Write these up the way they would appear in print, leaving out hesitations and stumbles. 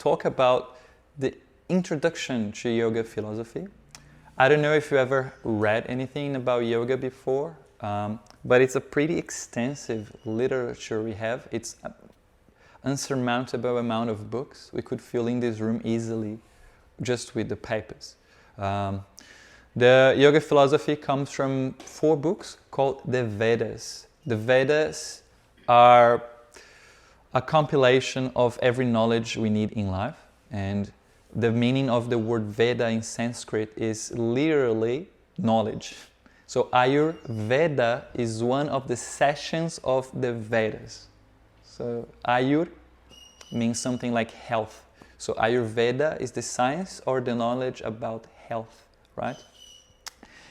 talk about the introduction to yoga philosophy. I don't know if you ever read anything about yoga before, but it's a pretty extensive literature we have. It's an unsurmountable amount of books. We could fill in this room easily just with the papers. The yoga philosophy comes from 4 books called the Vedas. The Vedas are a compilation of every knowledge we need in life, and the meaning of the word Veda in Sanskrit is literally knowledge. So Ayurveda is one of the sessions of the Vedas. So Ayur means something like health. So Ayurveda is the science or the knowledge about health, right?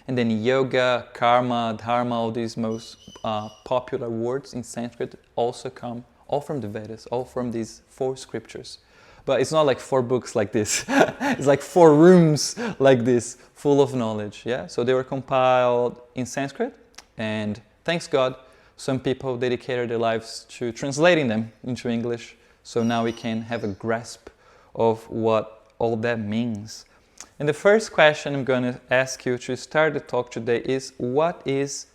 And then yoga, karma, dharma, all these most popular words in Sanskrit also come all from the Vedas, all from these 4 scriptures. But it's not like 4 books like this. It's like 4 rooms like this, full of knowledge. Yeah. So they were compiled in Sanskrit, and thanks God, some people dedicated their lives to translating them into English. So now we can have a grasp of what all that means. And the first question I'm going to ask you to start the talk today is, what is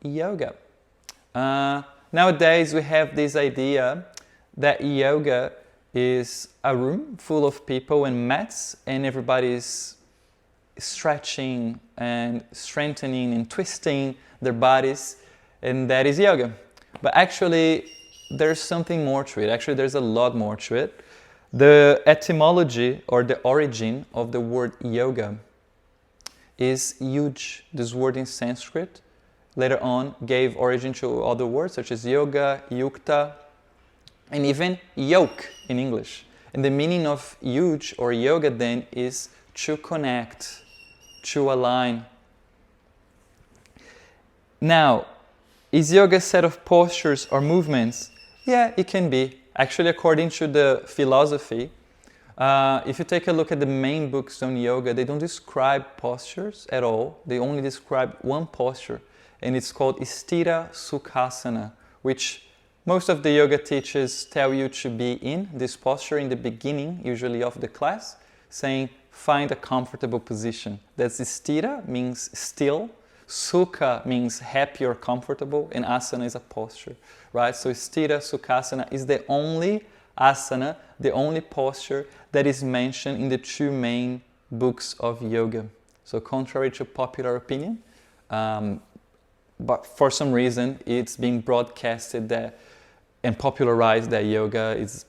yoga? Nowadays we have this idea that yoga is a room full of people and mats, and everybody's stretching and strengthening and twisting their bodies, and that is yoga. But actually there's something more to it. Actually there's a lot more to it. The etymology or the origin of the word yoga is huge. This word in Sanskrit later on gave origin to other words such as yoga, yukta, and even yoke in English. And the meaning of huge or yoga then is to connect, to align. Now, is yoga a set of postures or movements? Yeah, it can be. Actually, according to the philosophy, if you take a look at the main books on yoga, they don't describe postures at all. They only describe one posture, and it's called Sthira Sukhasana, which most of the yoga teachers tell you to be in this posture in the beginning, usually of the class, saying, find a comfortable position. That's Sthira, means still. Sukha means happy or comfortable, and asana is a posture, right? So Sthira Sukhasana is the only asana, the only posture that is mentioned in the 2 main books of yoga. So contrary to popular opinion, but for some reason it's being broadcasted that and popularized that yoga is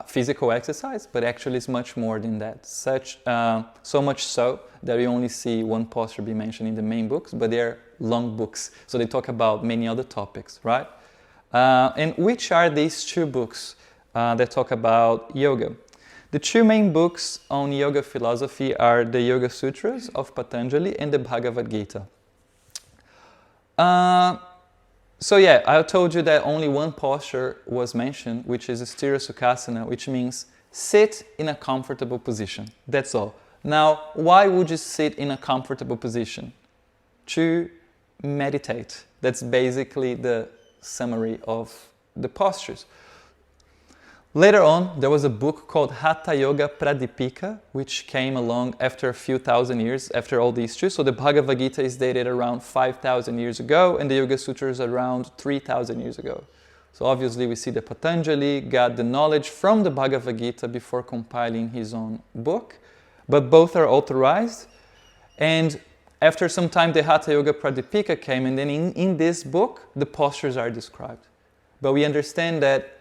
physical exercise, but actually it's much more than that. So much so that we only see one posture be mentioned in the main books, but they're long books, so they talk about many other topics, right? And which are these 2 books that talk about yoga? The 2 main books on yoga philosophy are the Yoga Sutras of Patanjali and the Bhagavad Gita. So yeah, I told you that only one posture was mentioned, which is Sthira Sukhasana, which means sit in a comfortable position. That's all. Now, why would you sit in a comfortable position? To meditate. That's basically the summary of the postures. Later on, there was a book called Hatha Yoga Pradipika, which came along after a few thousand years, after all these 2. So the Bhagavad Gita is dated around 5,000 years ago, and the Yoga Sutras around 3,000 years ago. So obviously we see that Patanjali got the knowledge from the Bhagavad Gita before compiling his own book, but both are authorized. And after some time, the Hatha Yoga Pradipika came, and then in this book, the postures are described. But we understand that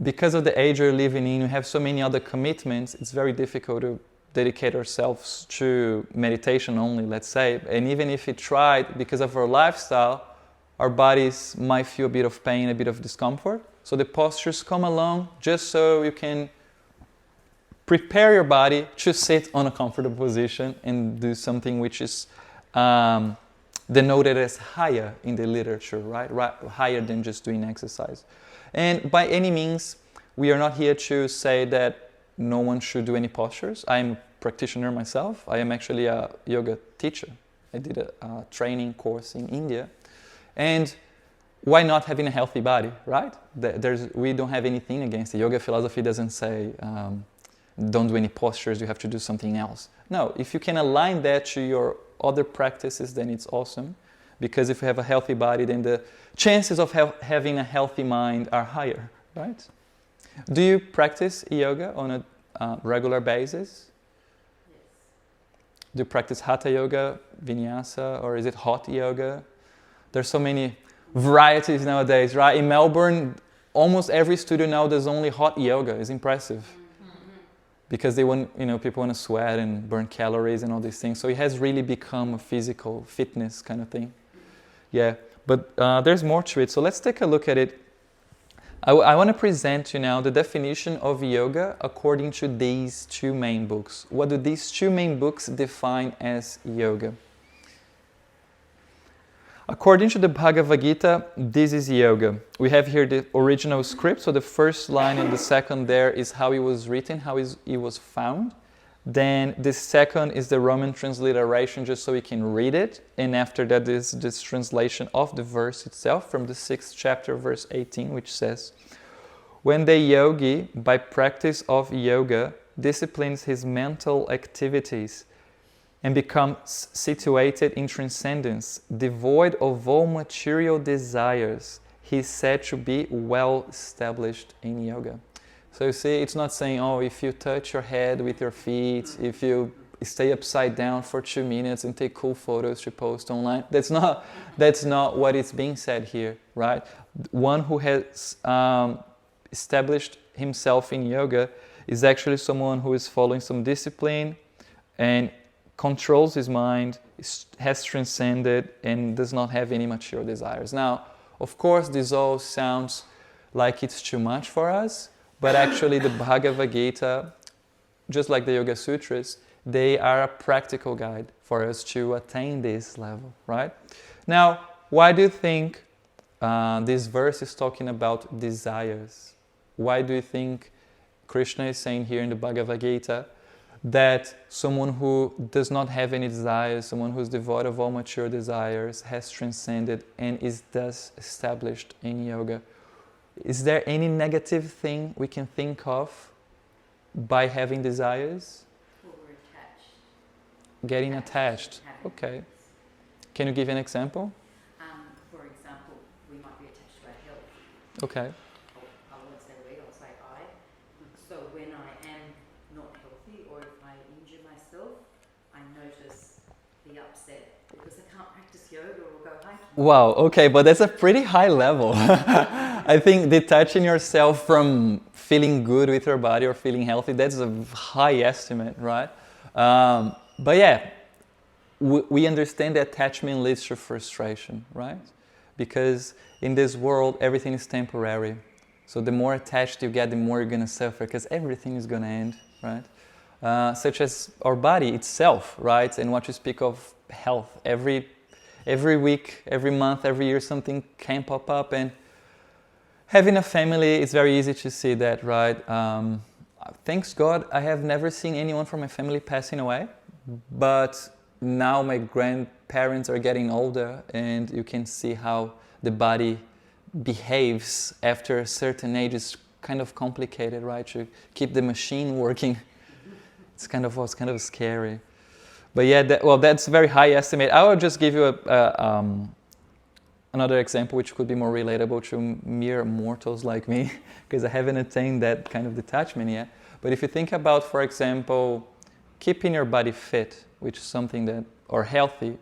because of the age we're living in, we have so many other commitments, it's very difficult to dedicate ourselves to meditation only, let's say. And even if we tried, because of our lifestyle, our bodies might feel a bit of pain, a bit of discomfort. So the postures come along just so you can prepare your body to sit on a comfortable position and do something which is denoted as higher in the literature, right? Higher than just doing exercise. And by any means, we are not here to say that no one should do any postures. I am a practitioner myself. I am actually a yoga teacher. I did a training course in India. And why not having a healthy body, right? We don't have anything against it. Yoga philosophy doesn't say don't do any postures, you have to do something else. No, if you can align that to your other practices, then it's awesome. Because if you have a healthy body, then the chances of having a healthy mind are higher, right? Do you practice yoga on a regular basis? Yes. Do you practice hatha yoga, vinyasa, or is it hot yoga? There's so many varieties nowadays, right? In Melbourne, almost every studio now does only hot yoga. It's impressive. Because they want, people want to sweat and burn calories and all these things. So it has really become a physical fitness kind of thing. Yeah, but there's more to it. So let's take a look at it. I want to present you now the definition of yoga according to these two main books. What do these two main books define as yoga? According to the Bhagavad Gita, this is yoga. We have here the original script, so the first line and the second there is how it was written, how it was found. Then the second is the Roman transliteration, just so we can read it. And after that is this translation of the verse itself from the 6th chapter, verse 18, which says, "When the yogi, by practice of yoga, disciplines his mental activities and becomes situated in transcendence, devoid of all material desires, he is said to be well established in yoga." So you see, it's not saying, if you touch your head with your feet, if you stay upside down for 2 minutes and take cool photos to post online. That's not what is being said here, right? One who has established himself in yoga is actually someone who is following some discipline and controls his mind, has transcended, and does not have any material desires. Now, of course, this all sounds like it's too much for us, but actually the Bhagavad Gita, just like the Yoga Sutras, they are a practical guide for us to attain this level, right? Now, why do you think this verse is talking about desires? Why do you think Krishna is saying here in the Bhagavad Gita that someone who does not have any desires, someone who is devoid of all mature desires, has transcended and is thus established in yoga? Is there any negative thing we can think of by having desires? Well, we're attached. Getting attached. Okay. Can you give an example? For example, we might be attached to our health. Okay. I won't say we, I'll say I. So when I am not healthy, or if I injure myself, I notice the upset because I can't practice yoga or go hiking. Wow, okay, but that's a pretty high level. I think detaching yourself from feeling good with your body or feeling healthy, that's a high estimate, right? But yeah, we understand that attachment leads to frustration, right? Because in this world, everything is temporary. So the more attached you get, the more you're going to suffer, because everything is going to end, right? Such as our body itself, right? And what you speak of health, every week, every month, every year, something can pop up. And having a family, it's very easy to see that, right? Thanks God, I have never seen anyone from my family passing away. But now my grandparents are getting older, and you can see how the body behaves after a certain age. It's kind of complicated, right? To keep the machine working. It's kind of scary. But yeah, that's a very high estimate. I will just give you another example which could be more relatable to mere mortals like me, because I haven't attained that kind of detachment yet. But if you think about, for example, keeping your body fit, which is something that, or healthy,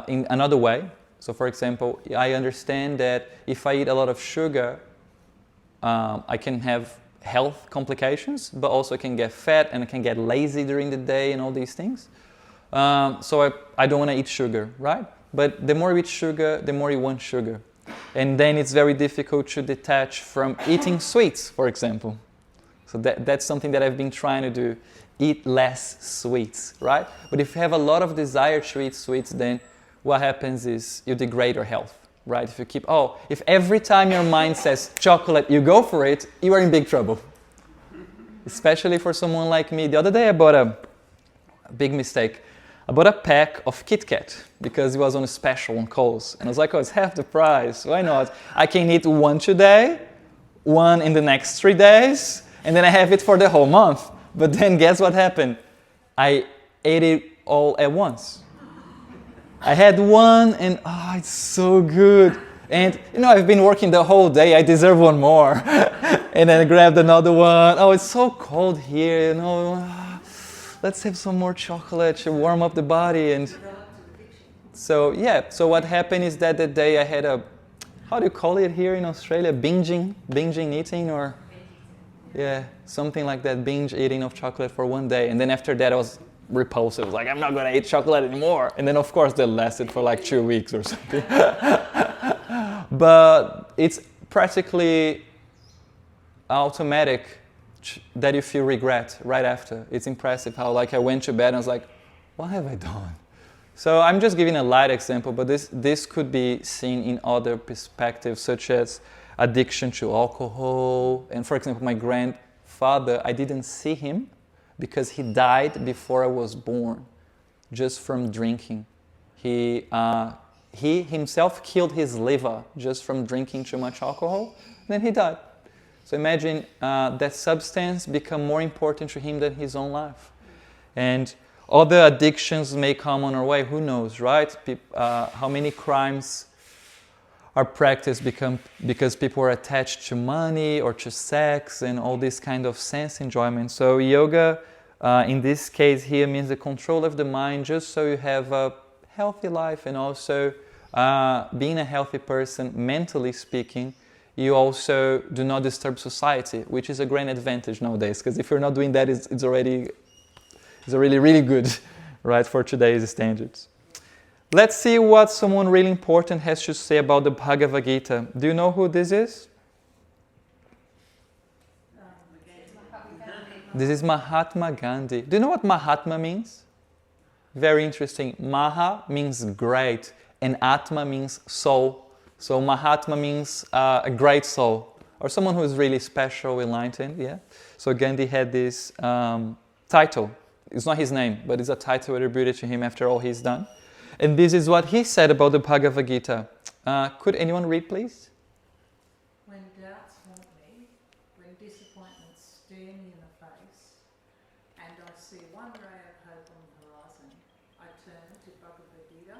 in another way. So for example, I understand that if I eat a lot of sugar, I can have health complications, but also I can get fat and I can get lazy during the day and all these things. So I don't want to eat sugar, right? But the more you eat sugar, the more you want sugar. And then it's very difficult to detach from eating sweets, for example. So that's something that I've been trying to do. Eat less sweets, right? But if you have a lot of desire to eat sweets, then what happens is you degrade your health, right? If you keep, if every time your mind says chocolate, you go for it, you are in big trouble. Especially for someone like me. The other day I bought a big mistake. I bought a pack of Kit Kat because it was on a special on Kohl's. And I was like, oh, it's half the price. Why not? I can eat one today, one in the next 3 days, and then I have it for the whole month. But then guess what happened? I ate it all at once. I had one and oh, it's so good. And I've been working the whole day, I deserve one more. And then I grabbed another one. Oh, it's so cold here, let's have some more chocolate to warm up the body. And so what happened is that the day I had how do you call it here in Australia? Binging eating, or something like that, binge eating of chocolate for one day. And then after that I was repulsive. I was like, I'm not gonna eat chocolate anymore. And then of course that lasted for like 2 weeks or something. But it's practically automatic that you feel regret right after. It's impressive how I went to bed and I was like, what have I done? So I'm just giving a light example, but this could be seen in other perspectives, such as addiction to alcohol. And for example, my grandfather, I didn't see him because he died before I was born, just from drinking. He himself killed his liver just from drinking too much alcohol, then he died. So imagine that substance become more important to him than his own life. And other addictions may come on our way, who knows, right? How many crimes are practiced because people are attached to money or to sex and all this kind of sense enjoyment. So yoga, in this case here, means the control of the mind just so you have a healthy life, and also being a healthy person, mentally speaking, you also do not disturb society, which is a great advantage nowadays, because if you're not doing that, it's already really good, right, for today's standards. Let's see what someone really important has to say about the Bhagavad Gita. Do you know who this is? This is Mahatma Gandhi. Do you know what Mahatma means? Very interesting. Maha means great, and Atma means soul. So Mahatma means a great soul, or someone who is really special, enlightened, yeah? So Gandhi had this title. It's not his name, but it's a title attributed to him after all he's done. And this is what he said about the Bhagavad Gita. Could anyone read, please? When doubts haunt me, when disappointments stare me in the face, and I see one ray of hope on the horizon, I turn to Bhagavad Gita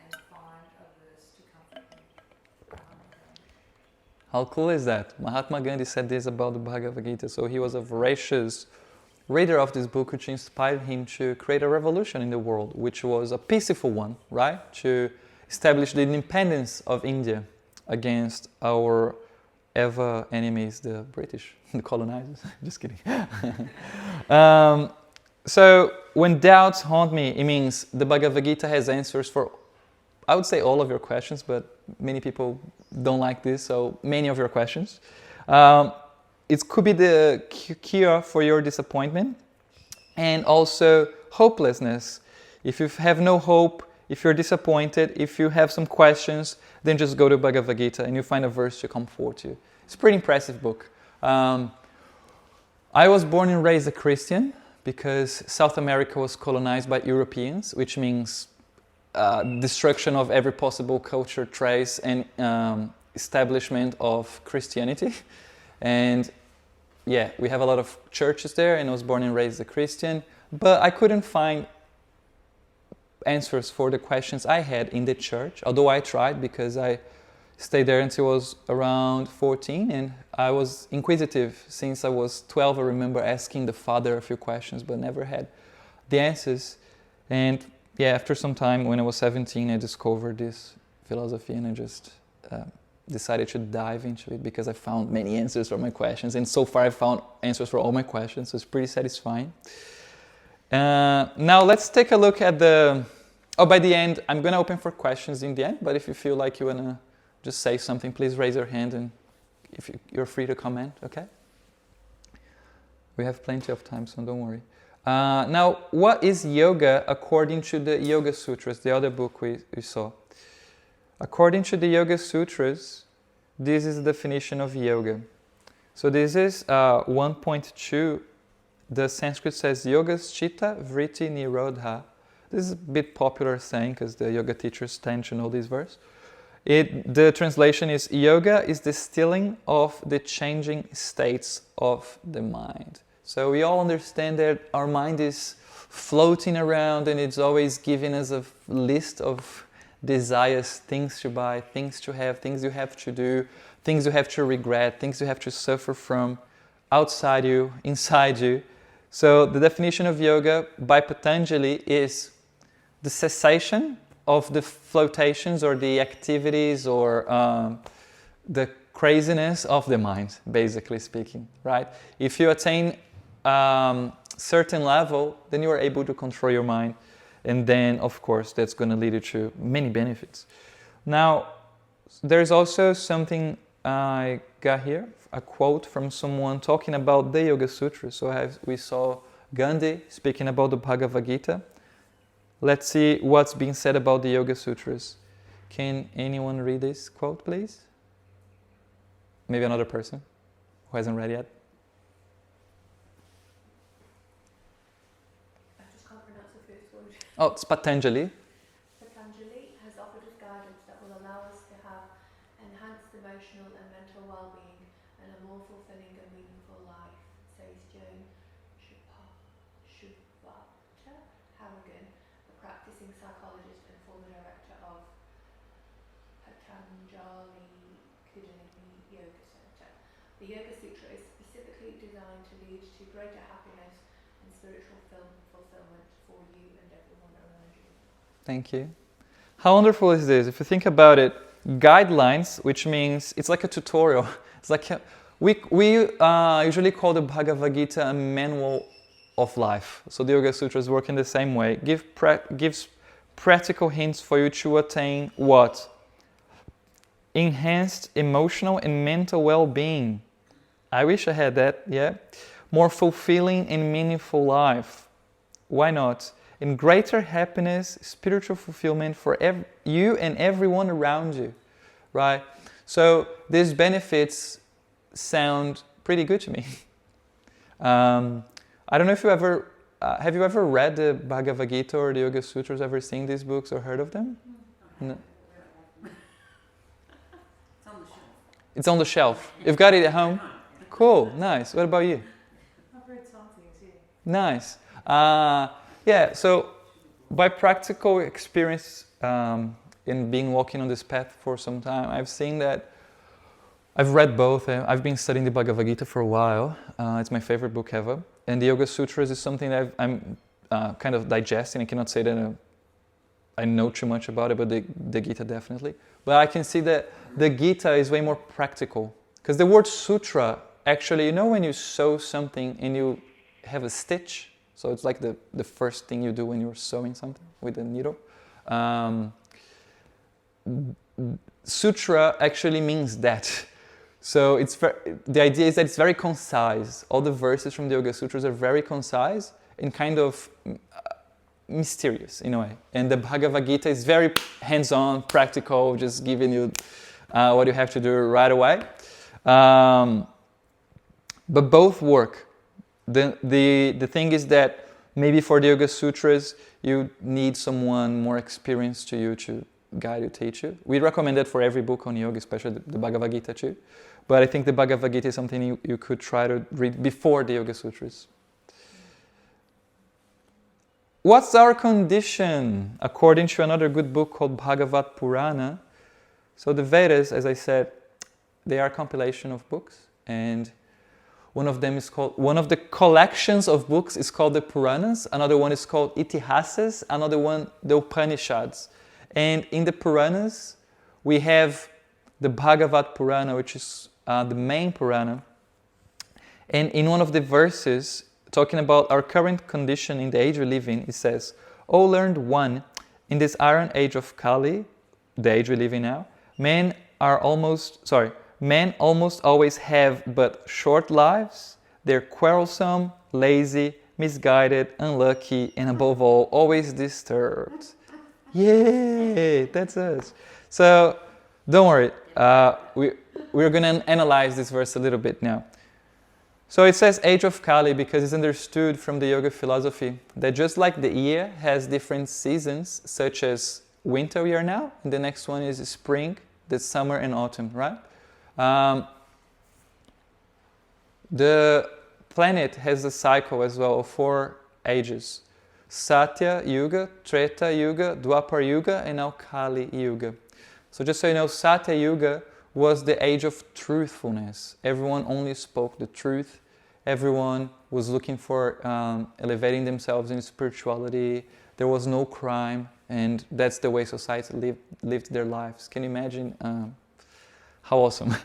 and find a verse to comfort me. How cool is that? Mahatma Gandhi said this about the Bhagavad Gita. So he was a voracious reader of this book, which inspired him to create a revolution in the world, which was a peaceful one, right? To establish the independence of India against our ever enemies, the British, the colonizers. Just kidding. So when doubts haunt me, it means the Bhagavad Gita has answers for, I would say, all of your questions, but many people don't like this, so many of your questions. It could be the cure for your disappointment, and also hopelessness. If you have no hope, if you're disappointed, if you have some questions, then just go to Bhagavad Gita and you find a verse to comfort you. It's a pretty impressive book. I was born and raised a Christian because South America was colonized by Europeans, which means destruction of every possible culture trace and establishment of Christianity. And yeah, we have a lot of churches there, and I was born and raised a Christian, but I couldn't find answers for the questions I had in the church, although I tried because I stayed there until I was around 14, and I was inquisitive since I was 12. I remember asking the Father a few questions, but never had the answers. And yeah, after some time, when I was 17, I discovered this philosophy, and I just decided to dive into it because I found many answers for my questions, and so far I found answers for all my questions, so it's pretty satisfying. Now let's take a look at by the end, I'm going to open for questions in the end, but if you feel like you want to just say something, please raise your hand, and if you're free to comment, okay? We have plenty of time, so don't worry. Now, what is yoga according to the Yoga Sutras, the other book we saw? According to the Yoga Sutras, this is the definition of yoga. So this is 1.2. The Sanskrit says, Yogas chitta vritti nirodha This is a bit popular saying because the yoga teachers tend to know this verse. The translation is, yoga is the stilling of the changing states of the mind. So we all understand that our mind is floating around and it's always giving us a list of desires, things to buy, things to have, things you have to do, things you have to regret, things you have to suffer from, outside you, inside you. So the definition of yoga by Patanjali is the cessation of the flotations or the activities or the craziness of the mind, basically speaking, right? If you attain certain level, then you are able to control your mind. And then, of course, that's going to lead you to many benefits. Now, there's also something I got here, a quote from someone talking about the Yoga Sutras. So we saw Gandhi speaking about the Bhagavad Gita. Let's see what's being said about the Yoga Sutras. Can anyone read this quote, please? Maybe another person who hasn't read yet. I just can't pronounce the first word. Oh, it's Patanjali. Patanjali has offered us guidance that will allow us to have enhanced emotional and mental well-being and a more fulfilling and meaningful life, says Joan Shubhata Harrigan, a practicing psychologist and former director of Patanjali Kundalini Yoga Center. The Yoga Sutra is specifically designed to lead to greater happiness and spiritual fulfillment for you and everyone around you. Thank you. How wonderful is this? If you think about it, guidelines, which means it's like a tutorial. It's like we usually call the Bhagavad Gita a manual of life. So the Yoga Sutras work in the same way. Gives practical hints for you to attain what? Enhanced emotional and mental well-being. I wish I had that, yeah. More fulfilling and meaningful life. Why not? In greater happiness, spiritual fulfillment for you and everyone around you, right? So these benefits sound pretty good to me. I don't know if you ever, have you ever read the Bhagavad Gita or the Yoga Sutras, ever seen these books or heard of them? No. It's on the shelf. You've got it at home? Cool, nice. What about you? I've read some things, yeah. Nice. Yeah, so by practical experience in being walking on this path for some time, I've seen that I've read both. I've been studying the Bhagavad Gita for a while. It's my favorite book ever. And the Yoga Sutras is something that I'm kind of digesting. I cannot say that I know too much about it, but the Gita definitely. But I can see that the Gita is way more practical. Because the word sutra, actually, you know when you sew something and you have a stitch? So it's like the first thing you do when you're sewing something with a needle. Sutra actually means that. So the idea is that it's very concise. All the verses from the Yoga Sutras are very concise and kind of mysterious in a way. And the Bhagavad Gita is very hands-on, practical, just giving you what you have to do right away. But both work. The thing is that maybe for the Yoga Sutras, you need someone more experienced to you to guide you, teach you. We recommend that for every book on yoga, especially the Bhagavad Gita too. But I think the Bhagavad Gita is something you could try to read before the Yoga Sutras. What's our condition? According to another good book called Bhagavad Purana. So the Vedas, as I said, they are a compilation of books, and one of the collections of books is called the Puranas, another one is called Itihasas, another one the Upanishads. And in the Puranas, we have the Bhagavad Purana, which is the main Purana. And in one of the verses, talking about our current condition in the age we live in, it says, "O learned one, in this iron age of Kali," the age we live in now, men almost always have but short lives. They're quarrelsome, lazy, misguided, unlucky, and above all, always disturbed. Yay, that's us. So don't worry, we're going to analyze this verse a little bit now. So it says age of Kali because it's understood from the yoga philosophy that just like the year has different seasons, such as winter we are now, and the next one is spring, the summer and autumn, right? The planet has a cycle as well of 4 ages. Satya Yuga, Treta Yuga, Dwapar Yuga, and now Kali Yuga. So just so you know, Satya Yuga was the age of truthfulness. Everyone only spoke the truth. Everyone was looking for elevating themselves in spirituality. There was no crime, and that's the way society lived their lives. Can you imagine how awesome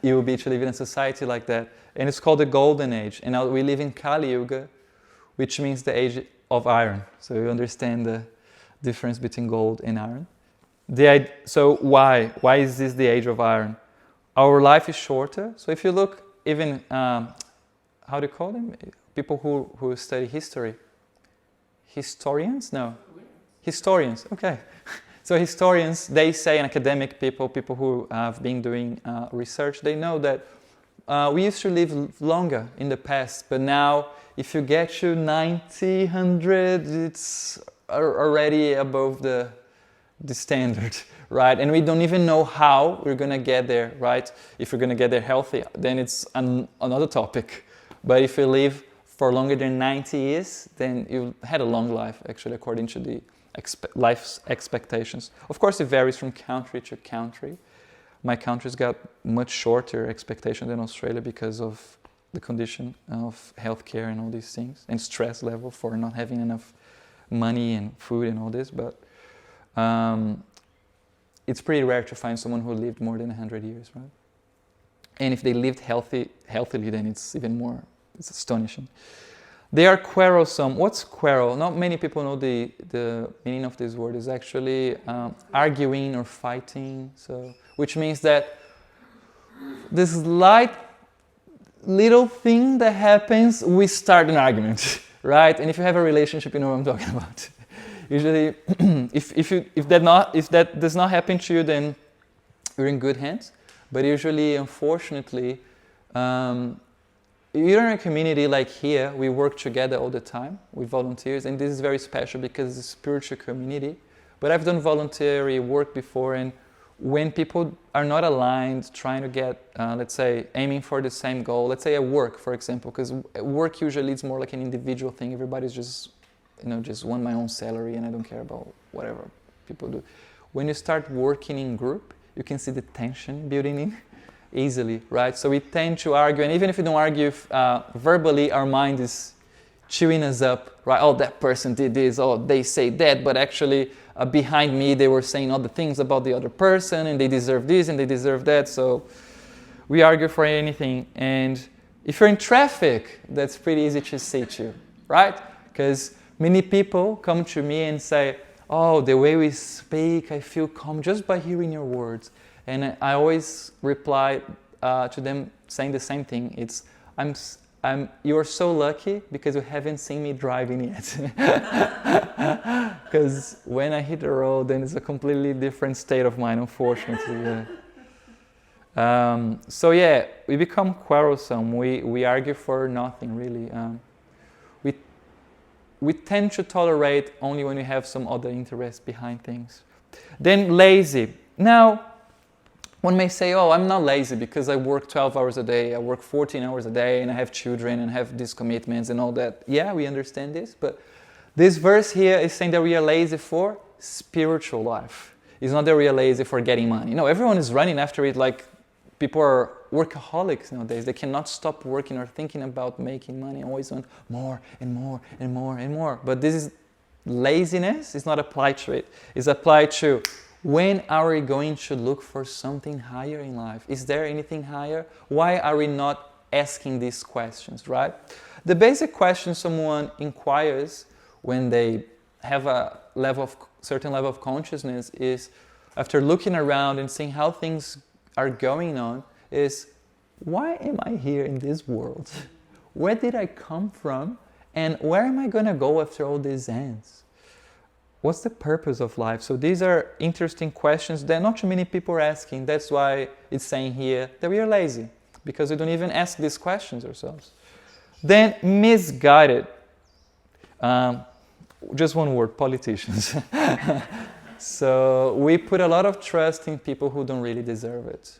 it would be to live in a society like that? And it's called the Golden Age. And now we live in Kali Yuga, which means the age of iron. So you understand the difference between gold and iron. So why? Why is this the age of iron? Our life is shorter. So if you look, even, how do you call them? People who study history. Historians? No. Historians, okay. So historians, they say, and academic people who have been doing research, they know that we used to live longer in the past, but now if you get to 90, 100, it's already above the standard, right? And we don't even know how we're going to get there, right? If we're going to get there healthy, then it's another topic. But if you live for longer than 90 years, then you had a long life, actually, according to the life's expectations. Of course, it varies from country to country. My country's got much shorter expectation than Australia because of the condition of healthcare and all these things, and stress level for not having enough money and food and all this. But it's pretty rare to find someone who lived more than 100 years, right? And if they lived healthily, then it's even more, it's astonishing. They are quarrelsome. What's quarrel? Not many people know the meaning of this word. Is actually arguing or fighting. So, which means that this light little thing that happens, we start an argument, right? And if you have a relationship, you know what I'm talking about. Usually, if that does not happen to you, then you're in good hands. But usually, unfortunately, you're in a community like here, we work together all the time with volunteers, and this is very special because it's a spiritual community. But I've done voluntary work before, and when people are not aligned, trying to get, let's say, aiming for the same goal, let's say at work, for example, because work usually is more like an individual thing. Everybody's just, just want my own salary, and I don't care about whatever people do. When you start working in group, you can see the tension building in easily, right? So we tend to argue, and even if we don't argue verbally, our mind is chewing us up, right? Oh, that person did this, oh, they say that, but actually behind me they were saying other things about the other person, and they deserve this and they deserve that. So we argue for anything. And if you're in traffic, that's pretty easy to see too, right? Because many people come to me and say, oh, the way we speak, I feel calm just by hearing your words. And I always reply to them saying the same thing. It's, you're so lucky because you haven't seen me driving yet. Because when I hit the road, then it's a completely different state of mind, unfortunately. Yeah. So yeah, we become quarrelsome. We argue for nothing, really. We tend to tolerate only when we have some other interest behind things. Then lazy. Now, one may say, oh, I'm not lazy because I work 12 hours a day, I work 14 hours a day, and I have children and have these commitments and all that. Yeah, we understand this, but this verse here is saying that we are lazy for spiritual life. It's not that we are lazy for getting money. No, everyone is running after it like people are workaholics nowadays. They cannot stop working or thinking about making money, always want more and more and more and more. But this is laziness, it's not applied to it. It's applied to when are we going to look for something higher in life? Is there anything higher? Why are we not asking these questions, right? The basic question someone inquires when they have a certain level of consciousness is, after looking around and seeing how things are going on, is why am I here in this world? Where did I come from? And where am I going to go after all this ends? What's the purpose of life? So these are interesting questions that not too many people are asking. That's why it's saying here that we are lazy. because we don't even ask these questions ourselves. Then misguided. Just one word, politicians. So we put a lot of trust in people who don't really deserve it.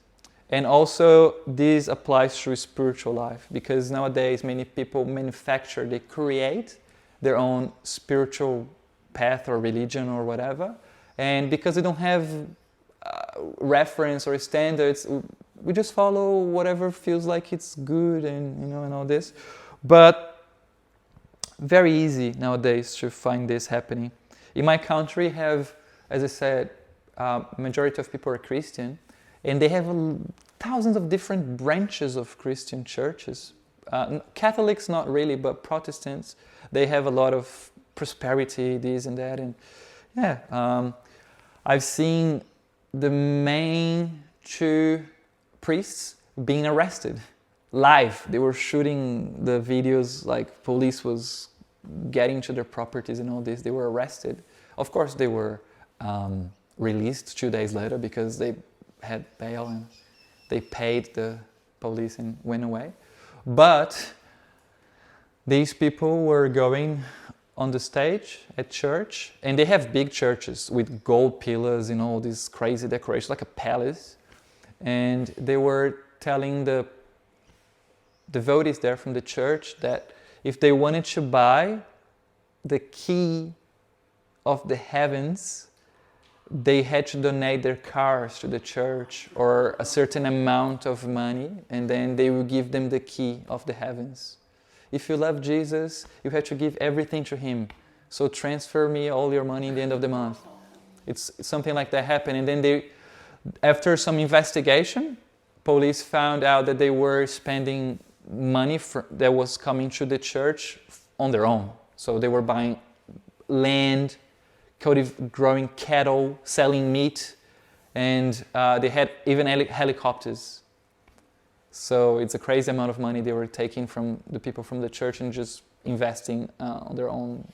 And also this applies to spiritual life, because nowadays many people manufacture, they create their own spiritual path or religion or whatever. And because they don't have reference or standards, we just follow whatever feels like it's good and and all this. But very easy nowadays to find this happening. In my country, have, as I said, majority of people are Christian, and they have thousands of different branches of Christian churches. Catholics not really, but Protestants, they have a lot of prosperity, this and that, and I've seen the main two priests being arrested live. They were shooting the videos, like police was getting to their properties and all this. They were arrested. Of course, they were released 2 days later because they had bail and they paid the police and went away. But these people were going on the stage at church, and they have big churches with gold pillars and all these crazy decorations, like a palace. And they were telling the devotees there from the church that if they wanted to buy the key of the heavens, they had to donate their cars to the church or a certain amount of money, and then they will give them the key of the heavens. If you love Jesus, you have to give everything to Him. So transfer me all your money in the end of the month. It's something like that happened. And then they, after some investigation, police found out that they were spending money that was coming to the church on their own. So they were buying land, growing cattle, selling meat, and they had even helicopters. So it's a crazy amount of money they were taking from the people from the church and just investing on their own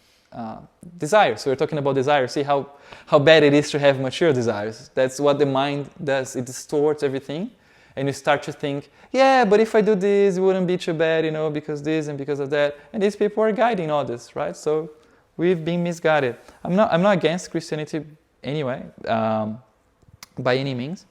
desires. So we're talking about desires. See how bad it is to have mature desires. That's what the mind does. It distorts everything. And you start to think, yeah, but if I do this, it wouldn't be too bad, because this and because of that. And these people are guiding others, right? So we've been misguided. I'm not against Christianity anyway, by any means.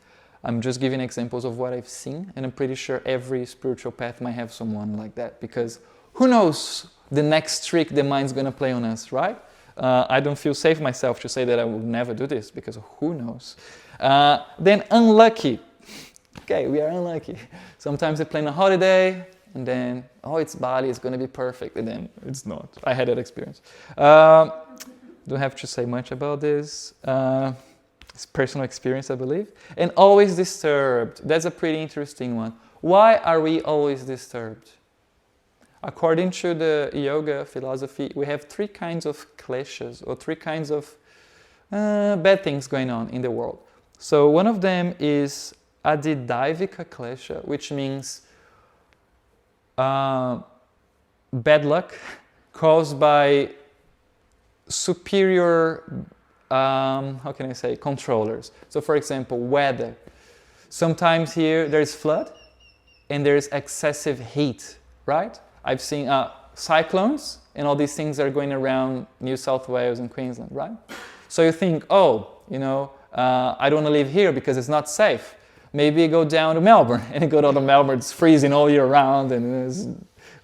I'm just giving examples of what I've seen, and I'm pretty sure every spiritual path might have someone like that, because who knows the next trick the mind's going to play on us, right? I don't feel safe myself to say that I will never do this, because who knows? Then unlucky. Okay, we are unlucky. Sometimes we plan a holiday, and then, it's Bali, it's going to be perfect, and then it's not. I had that experience. Don't have to say much about this. It's personal experience, I believe. And always disturbed. That's a pretty interesting one. Why are we always disturbed? According to the yoga philosophy, we have 3 kinds of kleshas, or 3 kinds of bad things going on in the world. So one of them is adidaivika klesha, which means bad luck caused by superior controllers. So for example, weather. Sometimes here there's flood and there's excessive heat, right? I've seen cyclones and all these things are going around New South Wales and Queensland, right? So you think, I don't want to live here because it's not safe. Maybe go down to Melbourne, and you go down to Melbourne, it's freezing all year round and it's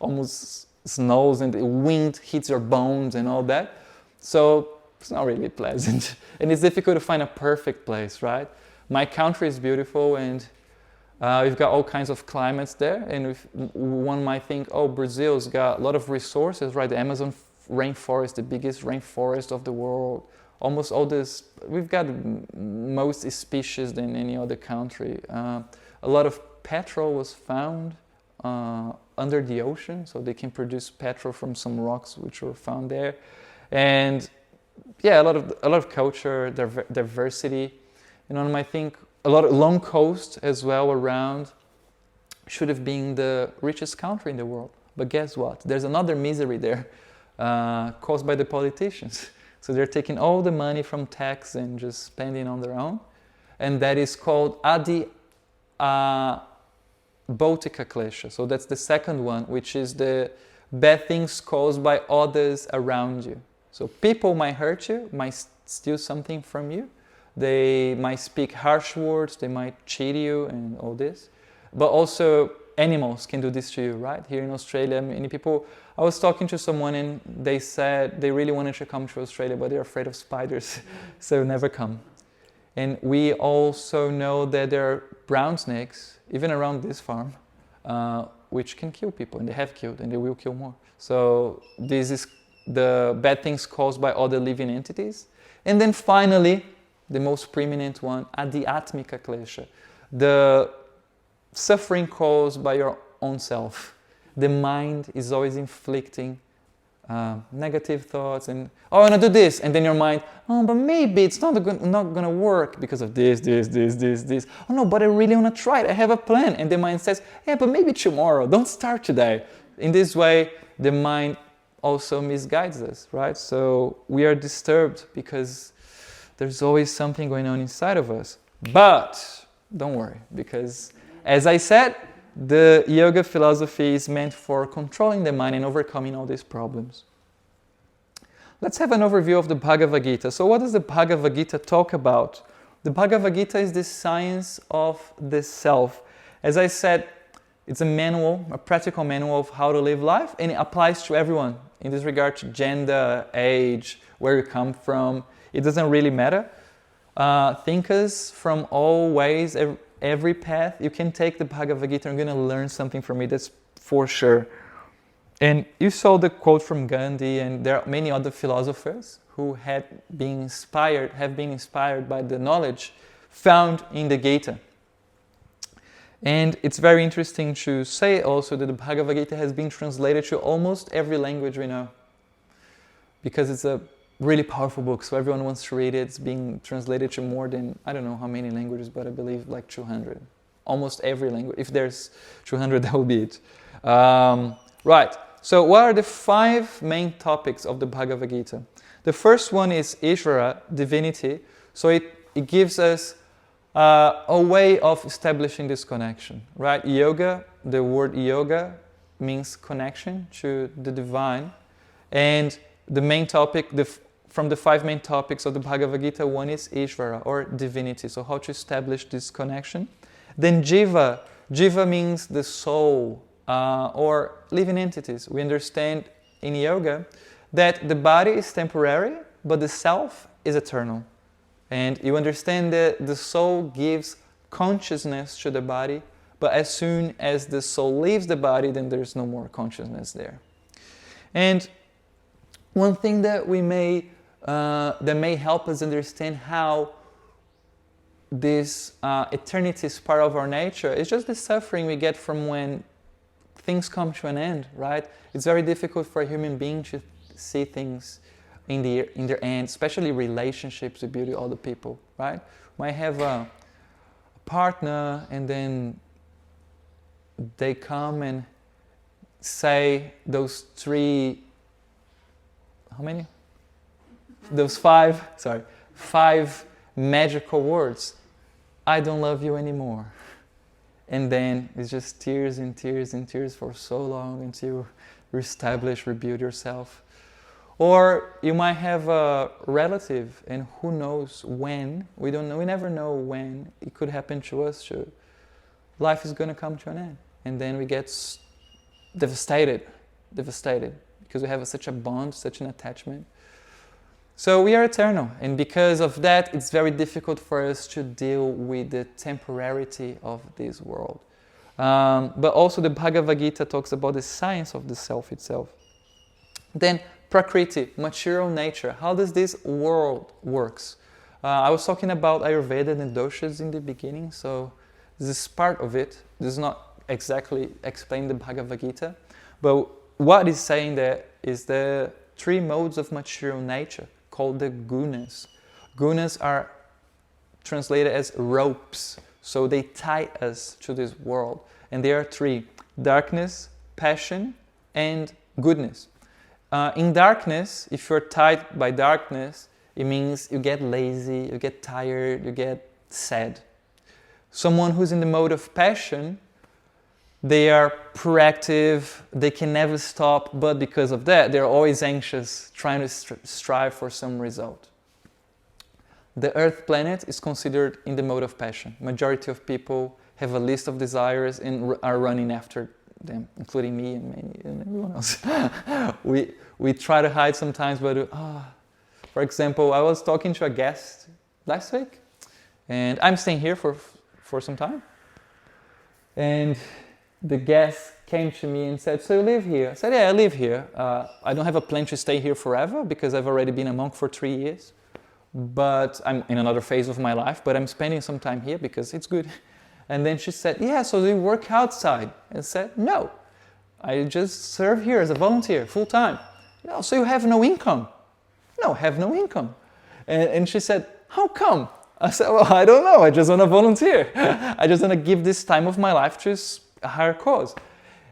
almost snows and the wind hits your bones and all that. So it's not really pleasant. And it's difficult to find a perfect place, right? My country is beautiful, and we've got all kinds of climates there. And one might think, Brazil's got a lot of resources, right? The Amazon rainforest, the biggest rainforest of the world. Almost all this, we've got most species than any other country. A lot of petrol was found under the ocean, so they can produce petrol from some rocks which were found there. And a lot of culture, diversity. And I think a lot of long coast as well around. Should have been the richest country in the world. But guess what? There's another misery there caused by the politicians. So they're taking all the money from tax and just spending on their own. And that is called Bhautika klesha. So that's the second one, which is the bad things caused by others around you. So people might hurt you, might steal something from you. They might speak harsh words, they might cheat you and all this. But also animals can do this to you, right? Here in Australia, many people, I was talking to someone and they said they really wanted to come to Australia, but they're afraid of spiders, so never come. And we also know that there are brown snakes, even around this farm, which can kill people, and they have killed, and they will kill more. So this is the bad things caused by other living entities. And then finally, the most preeminent one, adhyatmika klesha, the suffering caused by your own self. The mind is always inflicting negative thoughts and, oh, I want to do this, and then your mind, oh, but maybe it's not going to work because of this. Oh no, but I really want to try it. I have a plan. And the mind says, yeah, but maybe tomorrow. Don't start today. In this way, the mind also misguides us, right? So we are disturbed because there's always something going on inside of us. But don't worry, because as I said, the yoga philosophy is meant for controlling the mind and overcoming all these problems. Let's have an overview of the Bhagavad Gita. So what does the Bhagavad Gita talk about? The Bhagavad Gita is the science of the self. As I said, it's a manual, a practical manual of how to live life, and it applies to everyone. In this regard to gender, age, where you come from, it doesn't really matter. Thinkers from all ways, every path, you can take the Bhagavad Gita and you're going to learn something from it, that's for sure. And you saw the quote from Gandhi, and there are many other philosophers who have been inspired by the knowledge found in the Gita. And it's very interesting to say also that the Bhagavad Gita has been translated to almost every language we know, because it's a really powerful book, so everyone wants to read it. It's being translated to more than, I don't know how many languages, but I believe like 200. Almost every language. If there's 200, that will be it. Right, so what are the 5 main topics of the Bhagavad Gita? The first one is Ishvara, divinity. So it gives us a way of establishing this connection, right? Yoga, the word yoga means connection to the divine. And the main topic, from the 5 main topics of the Bhagavad Gita, one is Ishvara, or divinity. So how to establish this connection. Then Jiva. Jiva means the soul, or living entities. We understand in yoga that the body is temporary, but the self is eternal. And you understand that the soul gives consciousness to the body, but as soon as the soul leaves the body, then there's no more consciousness there. And one thing that that may help us understand how this eternity is part of our nature is just the suffering we get from when things come to an end, right? It's very difficult for a human being to see things in their end, especially relationships with beauty other people, right? Might have a partner and then they come and say those 3, how many? Those 5 magical words. I don't love you anymore. And then it's just tears and tears and tears for so long until you reestablish, rebuild yourself. Or you might have a relative, and who knows when, we don't know, we never know when it could happen to us too. Life is going to come to an end. And then we get devastated, because we have such a bond, such an attachment. So we are eternal, and because of that, it's very difficult for us to deal with the temporarity of this world. But also the Bhagavad Gita talks about the science of the self itself. Then Prakriti, material nature. How does this world works? I was talking about Ayurveda and doshas in the beginning, so this is part of it. This is not exactly explain the Bhagavad Gita, but what it's saying there is the 3 modes of material nature, called the gunas. Gunas are translated as ropes, so they tie us to this world. And there are 3, darkness, passion, and goodness. In darkness, if you're tied by darkness, it means you get lazy, you get tired, you get sad. Someone who's in the mode of passion They are proactive, they can never stop, but because of that, they're always anxious, trying to strive for some result. The Earth planet is considered in the mode of passion. Majority of people have a list of desires and are running after them, including me and everyone else. we try to hide sometimes, but for example, I was talking to a guest last week, and I'm staying here for some time, and the guest came to me and said, "So you live here?" I said, "Yeah, I live here. I don't have a plan to stay here forever because I've already been a monk for 3 years, but I'm in another phase of my life, but I'm spending some time here because it's good." And then she said, "Yeah, so do you work outside?" I said, "No, I just serve here as a volunteer, full time." "No, so you have no income?" "No, I have no income." And she said, "How come?" I said, "Well, I don't know, I just want to volunteer. I just want to give this time of my life to a higher cause."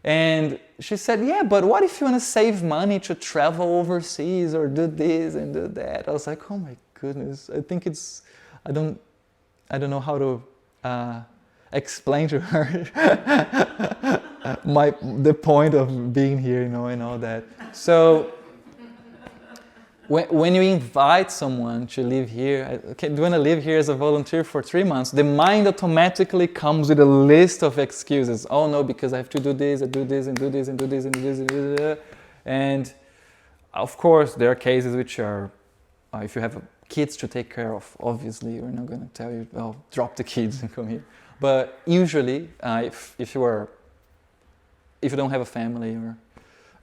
And she said, "Yeah, but what if you want to save money to travel overseas or do this and do that?" I was like, "Oh my goodness, I think I don't know how to explain to her the point of being here, and all that." So when you invite someone to live here, okay, do you want to live here as a volunteer for 3 months? The mind automatically comes with a list of excuses. "Oh no, because I have to do this, I do this, and do this, and do this, and do this, and do this." And of course, there are cases which are, if you have kids to take care of, obviously, we're not going to tell you, "Oh, drop the kids and come here." But usually, if you don't have a family or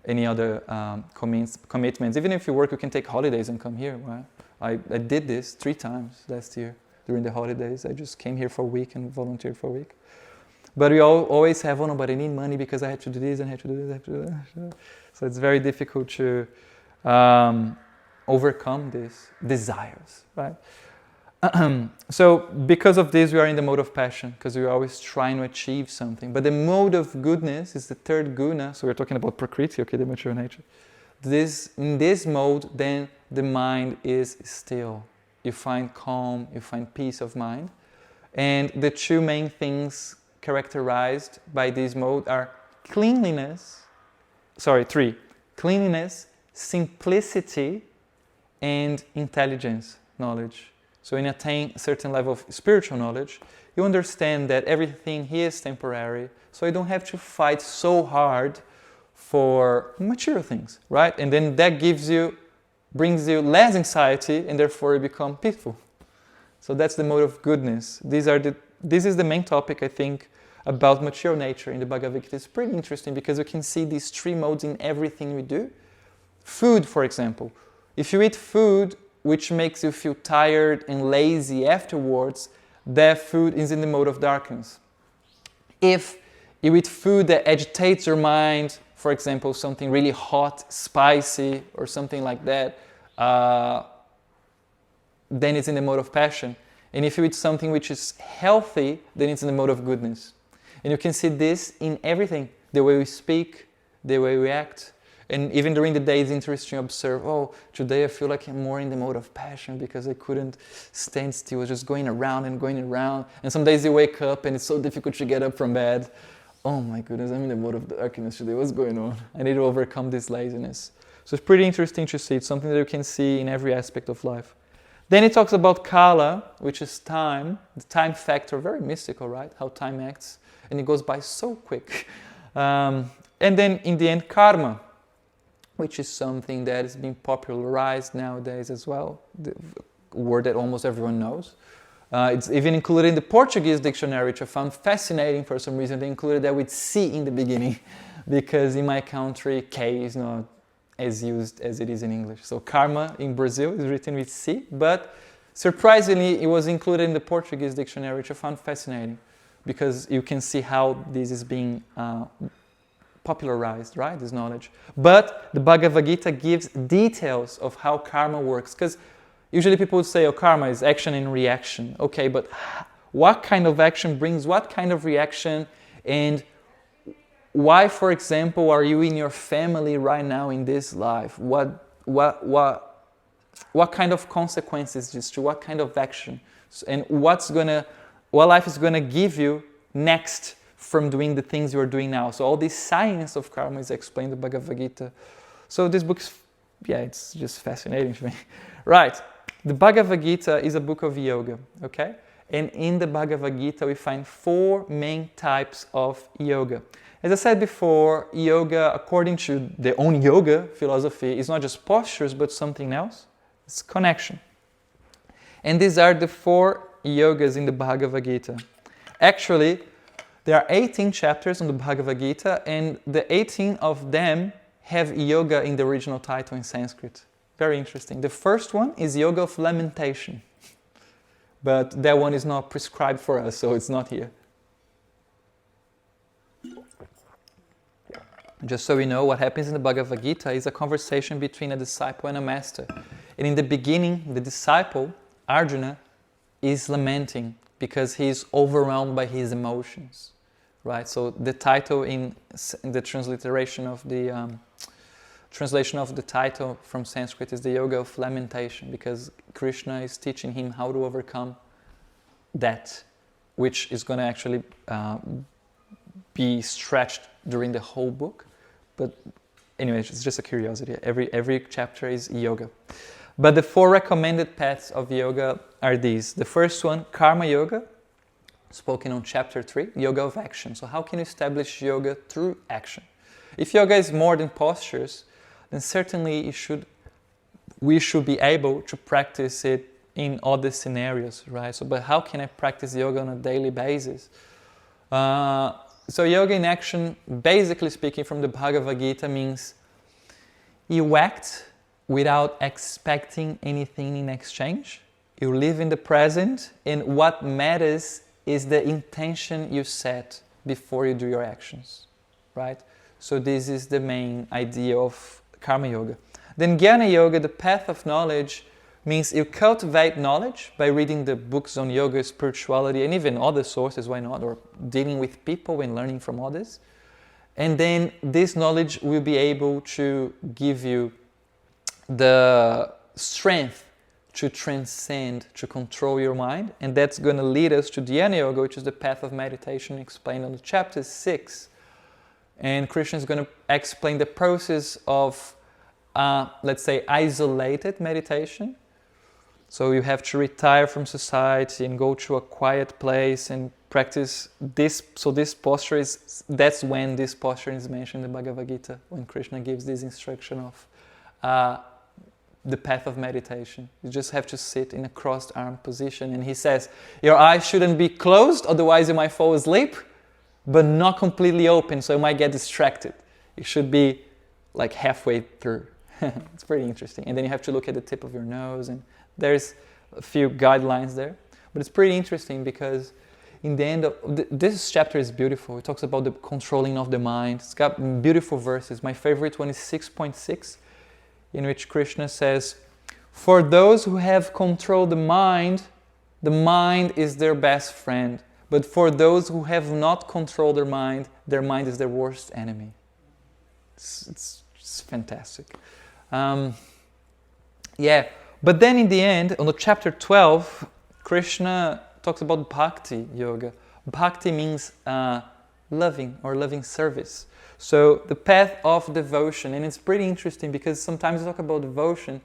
any other commitments, even if you work, you can take holidays and come here. Well, I did this 3 times last year during the holidays. I just came here for a week and volunteered for a week. But we always have, "Oh no, but I need money because I had to do this and I had to do this, I have to do that." So it's very difficult to overcome these desires, right? So because of this, we are in the mode of passion, because we're always trying to achieve something. But the mode of goodness is the third guna, so we're talking about prakriti, okay, the mature nature. In this mode, then the mind is still. You find calm, you find peace of mind. And the 2 main things characterized by this mode are cleanliness, 3, cleanliness, simplicity, and intelligence, knowledge. So when you attain a certain level of spiritual knowledge, you understand that everything here is temporary, so you don't have to fight so hard for material things, right? And then that brings you less anxiety, and therefore you become peaceful. So that's the mode of goodness. This is the main topic, I think, about mature nature in the Bhagavad Gita. It's pretty interesting because you can see these 3 modes in everything we do. Food, for example. If you eat food which makes you feel tired and lazy afterwards, that food is in the mode of darkness. If you eat food that agitates your mind, for example, something really hot, spicy, or something like that, then it's in the mode of passion. And if you eat something which is healthy, then it's in the mode of goodness. And you can see this in everything, the way we speak, the way we act. And even during the day, it's interesting to observe, "Oh, today I feel like I'm more in the mode of passion because I couldn't stand still. I was just going around and going around." And some days you wake up and it's so difficult to get up from bed. "Oh my goodness, I'm in the mode of darkness today. What's going on? I need to overcome this laziness." So it's pretty interesting to see. It's something that you can see in every aspect of life. Then it talks about kala, which is time, the time factor, very mystical, right? How time acts. And it goes by so quick. And then in the end, karma, which is something that is being popularized nowadays as well, the word that almost everyone knows. It's even included in the Portuguese dictionary, which I found fascinating for some reason. They included that with C in the beginning, because in my country, K is not as used as it is in English. So karma in Brazil is written with C, but surprisingly, it was included in the Portuguese dictionary, which I found fascinating, because you can see how this is being popularized, right, this knowledge. But the Bhagavad Gita gives details of how karma works, because usually people would say, "Oh, karma is action and reaction." Okay, but what kind of action brings what kind of reaction, and why, for example, are you in your family right now in this life? What kind of consequences is to what kind of action, and what life is gonna give you next from doing the things you are doing now. So all this science of karma is explained in the Bhagavad Gita. So this book's, it's just fascinating to me. Right, the Bhagavad Gita is a book of yoga, okay? And in the Bhagavad Gita we find 4 main types of yoga. As I said before, yoga, according to their own yoga philosophy, is not just postures but something else. It's connection. And these are the 4 yogas in the Bhagavad Gita. Actually, there are 18 chapters on the Bhagavad Gita, and the 18 of them have yoga in the original title in Sanskrit. Very interesting. The first one is yoga of lamentation. But that one is not prescribed for us, so it's not here. Just so we know, what happens in the Bhagavad Gita is a conversation between a disciple and a master. And in the beginning, the disciple, Arjuna, is lamenting because he is overwhelmed by his emotions. Right? So the title in the transliteration of the translation of the title from Sanskrit is the Yoga of Lamentation, because Krishna is teaching him how to overcome that, which is going to actually be stretched during the whole book. But anyway, it's just a curiosity. Every chapter is yoga. But the 4 recommended paths of yoga are these. The first one, Karma Yoga, spoken on chapter 3, yoga of action. So how can you establish yoga through action? If yoga is more than postures, then certainly we should be able to practice it in other scenarios, right? So, but how can I practice yoga on a daily basis? So yoga in action, basically speaking from the Bhagavad Gita, means you act without expecting anything in exchange. You live in the present, and what matters is the intention you set before you do your actions, right? So this is the main idea of Karma Yoga. Then Jnana Yoga, the path of knowledge, means you cultivate knowledge by reading the books on yoga, spirituality, and even other sources, why not, or dealing with people and learning from others. And then this knowledge will be able to give you the strength to transcend, to control your mind, and that's going to lead us to Dhyana Yoga, which is the path of meditation explained on chapter 6. And Krishna is going to explain the process of, let's say, isolated meditation. So you have to retire from society and go to a quiet place and practice this. So this posture that's when this posture is mentioned in the Bhagavad Gita, when Krishna gives this instruction of the path of meditation. You just have to sit in a crossed arm position, and he says, your eyes shouldn't be closed, otherwise you might fall asleep, but not completely open, so you might get distracted. It should be like halfway through. It's pretty interesting. And then you have to look at the tip of your nose, and there's a few guidelines there. But it's pretty interesting because in the end of this chapter is beautiful. It talks about the controlling of the mind. It's got beautiful verses. My favorite one is 6.6, in which Krishna says, for those who have controlled the mind is their best friend. But for those who have not controlled their mind is their worst enemy. It's fantastic. But then in the end, on the chapter 12, Krishna talks about Bhakti Yoga. Bhakti means loving or loving service. So the path of devotion, and it's pretty interesting because sometimes you talk about devotion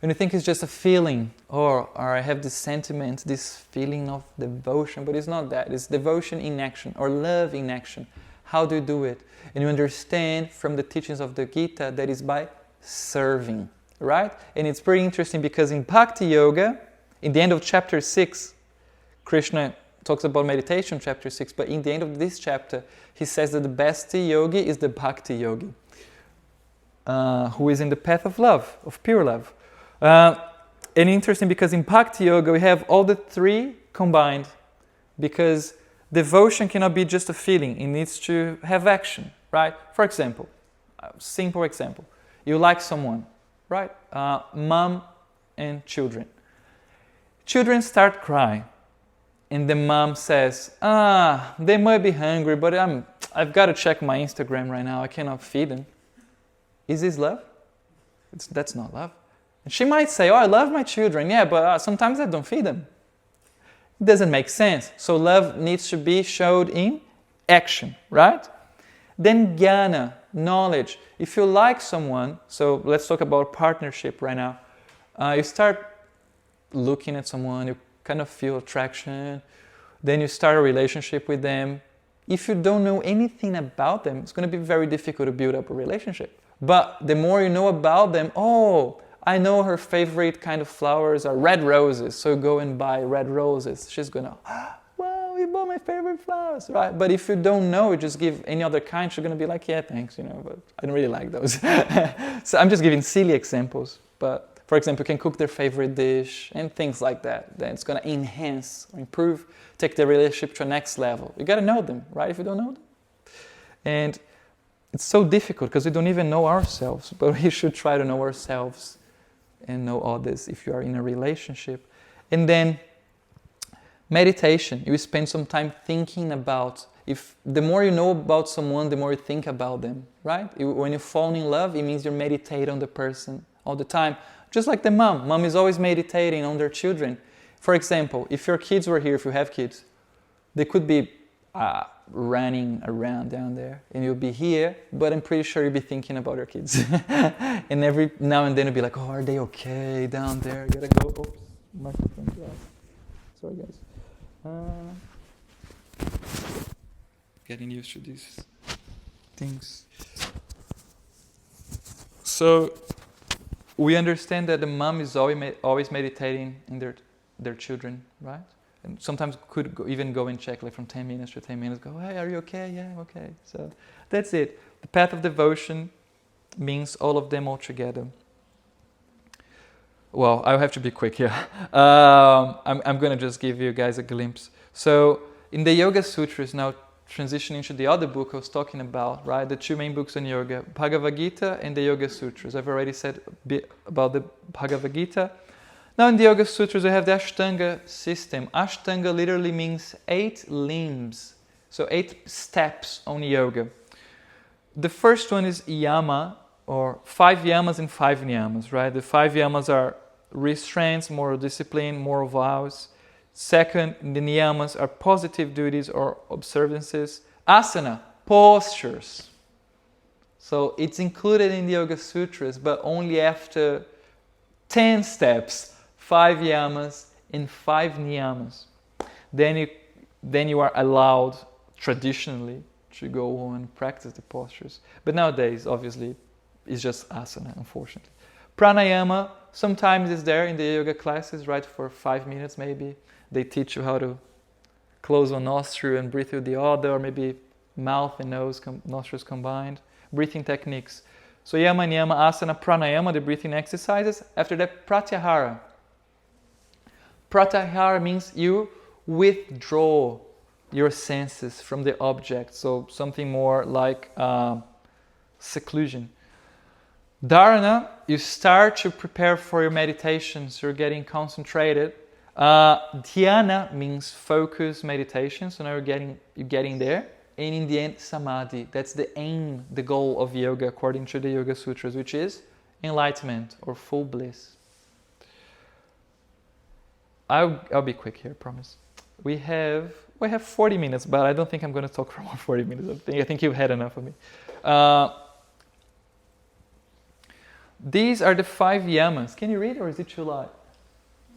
and you think it's just a feeling, or I have this sentiment, this feeling of devotion, but it's not that. It's devotion in action or love in action. How do you do it? And you understand from the teachings of the Gita that is by serving, right? And it's pretty interesting because in Bhakti Yoga, in the end of chapter 6, Krishna talks about meditation, chapter 6, but in the end of this chapter, he says that the best yogi is the Bhakti yogi, who is in the path of love, of pure love. And interesting because in Bhakti Yoga, we have all the 3 combined, because devotion cannot be just a feeling, it needs to have action, right? For example, a simple example, you like someone, right? Mom and children. Children start crying. And the mom says, they might be hungry, but I've got to check my Instagram right now. I cannot feed them. Is this love? That's not love. And she might say, I love my children. Yeah, but sometimes I don't feed them. It doesn't make sense. So love needs to be showed in action, right? Then jnana, knowledge. If you like someone, so let's talk about partnership right now. You start looking at someone, you kind of feel attraction, then you start a relationship with them. If you don't know anything about them, it's going to be very difficult to build up a relationship. But the more you know about them, oh, I know her favorite kind of flowers are red roses, so you go and buy red roses. She's going to, wow, you bought my favorite flowers, right? But if you don't know, you just give any other kind, she's going to be like, yeah, thanks, but I don't really like those. So I'm just giving silly examples. But for example, you can cook their favorite dish and things like that. Then it's going to enhance, improve, take the relationship to a next level. You got to know them, right? If you don't know them. And it's so difficult because we don't even know ourselves, but we should try to know ourselves and know others if you are in a relationship. And then meditation, you spend some time thinking about, if the more you know about someone, the more you think about them, right? When you fall in love, it means you meditate on the person all the time. Just like the mom is always meditating on their children. For example, if your kids were here, if you have kids, they could be running around down there and you'll be here, but I'm pretty sure you'll be thinking about your kids. And every now and then you'll be like, oh, are they okay down there? I gotta go. Oops, microphone's off. Sorry, guys. Getting used to these things. So we understand that the mom is always meditating in their children, right? And sometimes could even go and check, like from 10 minutes to 10 minutes, go, hey, are you okay? Yeah, I'm okay. So that's it. The path of devotion means all of them all together. Well, I have to be quick here. I'm going to just give you guys a glimpse. So in the Yoga Sutras, now transitioning to the other book I was talking about, right? The two main books on yoga, Bhagavad Gita and the Yoga Sutras. I've already said a bit about the Bhagavad Gita. Now in the Yoga Sutras, we have the Ashtanga system. Ashtanga literally means 8 limbs, so 8 steps on yoga. The first one is yama, or 5 yamas and 5 niyamas, right? The 5 yamas are restraints, moral discipline, moral vows. Second, the niyamas are positive duties or observances. Asana, postures. So it's included in the Yoga Sutras, but only after 10 steps, 5 yamas and 5 niyamas. Then you are allowed traditionally to go on and practice the postures. But nowadays, obviously, it's just asana, unfortunately. Pranayama sometimes is there in the yoga classes, right, for 5 minutes maybe. They teach you how to close one nostril and breathe through the other, or maybe mouth and nose, nostrils combined. Breathing techniques. So yama, niyama, asana, pranayama, the breathing exercises. After that, pratyahara. Pratyahara means you withdraw your senses from the object. So something more like seclusion. Dharana, you start to prepare for your meditation, so you're getting concentrated. Dhyana means focus, meditation, so now you're getting there. And in the end, samadhi. That's the aim, the goal of yoga, according to the Yoga Sutras, which is enlightenment or full bliss. I'll be quick here, I promise. We have 40 minutes, but I don't think I'm going to talk for more 40 minutes. I think you've had enough of me. These are the 5 yamas. Can you read, or is it too light?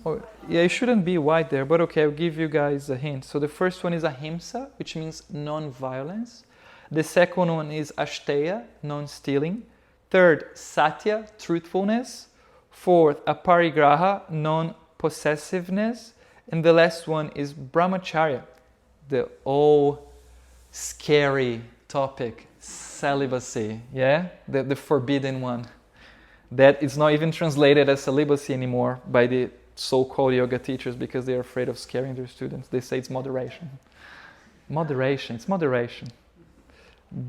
Oh, yeah, it shouldn't be white there, but okay, I'll give you guys a hint. So the first one is ahimsa, which means non-violence. The second one is asteya, non-stealing. Third, satya, truthfulness. Fourth, aparigraha, non-possessiveness. And the last one is brahmacharya, the scary topic, celibacy, yeah? The forbidden one. That is not even translated as celibacy anymore by the so-called yoga teachers because they are afraid of scaring their students. They say it's moderation. Moderation, it's moderation.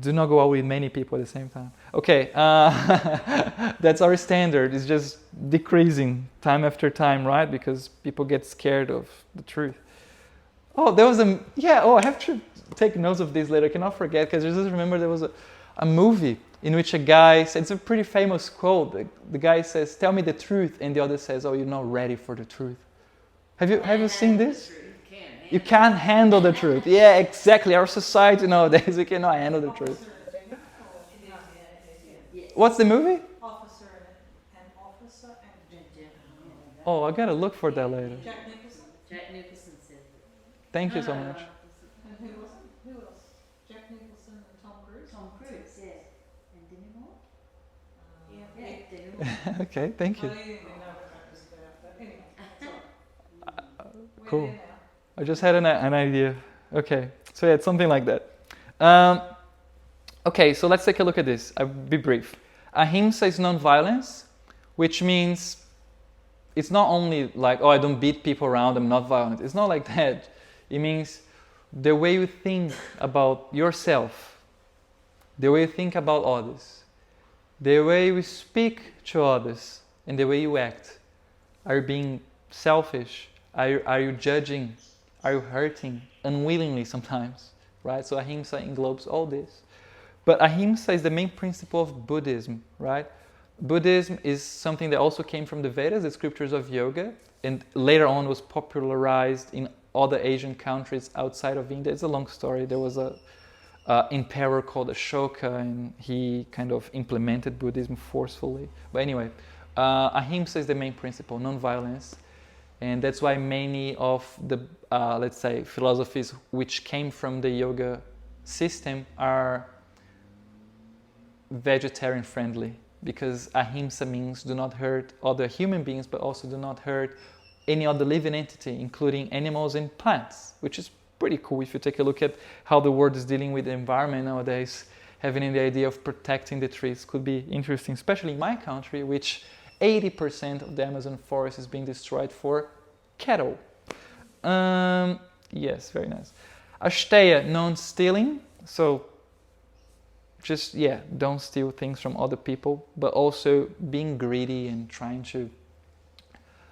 Do not go out with many people at the same time. Okay, that's our standard. It's just decreasing time after time, right? Because people get scared of the truth. Oh, there was I have to take notes of this later. I cannot forget, because I just remember there was a movie in which a guy said, it's a pretty famous quote. The guy says, tell me the truth. And the other says, oh, you're not ready for the truth. Have you seen this? Can't You can't handle the truth. Yeah, exactly. Our society nowadays, we cannot handle the truth. What's the movie? Officer and gentleman. Oh, I gotta look for that later. Jack Nicholson. Jack Nicholson said. Thank you so much. And who else? Jack Nicholson and Tom Cruise. Tom Cruise, yeah. And Demi Moore? Yeah. Demi Moore. Okay, thank I you. didn't even know what that was about, but anyway, that's all right. We're Cool. there now. I just had an idea. Okay, so yeah, it's something like that. Okay, so let's take a look at this. I'll be brief. Ahimsa is non-violence, which means it's not only like, oh, I don't beat people around, I'm not violent. It's not like that. It means the way you think about yourself, the way you think about others, the way you speak to others, and the way you act. Are you being selfish? Are you judging? Are you hurting unwillingly sometimes? Right? So ahimsa englobes all this. But ahimsa is the main principle of Buddhism, right? Buddhism is something that also came from the Vedas, the scriptures of yoga, and later on was popularized in other Asian countries outside of India. It's a long story. There was a emperor called Ashoka, and he kind of implemented Buddhism forcefully. But anyway, ahimsa is the main principle, non-violence. And that's why many of the, let's say, philosophies which came from the yoga system are vegetarian friendly, because ahimsa means do not hurt other human beings, but also do not hurt any other living entity, including animals and plants, which is pretty cool if you take a look at how the world is dealing with the environment nowadays. Having the idea of protecting the trees could be interesting, especially in my country, which 80% of the Amazon forest is being destroyed for cattle. Yes, very nice. Asteya, non-stealing. So just, don't steal things from other people, but also being greedy and trying to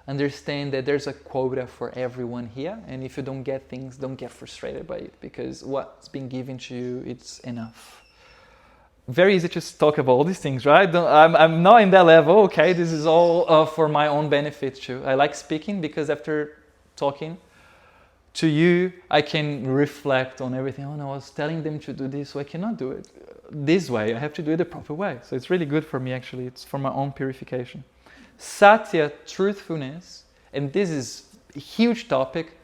understand that there's a quota for everyone here, and if you don't get things, don't get frustrated by it, because what's been given to you, it's enough. Very easy to talk about all these things, right? I'm not in that level, okay? This is all for my own benefit too. I like speaking because after talking to you, I can reflect on everything. Oh no, I was telling them to do this, so I cannot do it this way. I have to do it the proper way. So it's really good for me, actually. It's for my own purification. Satya, truthfulness, and this is a huge topic,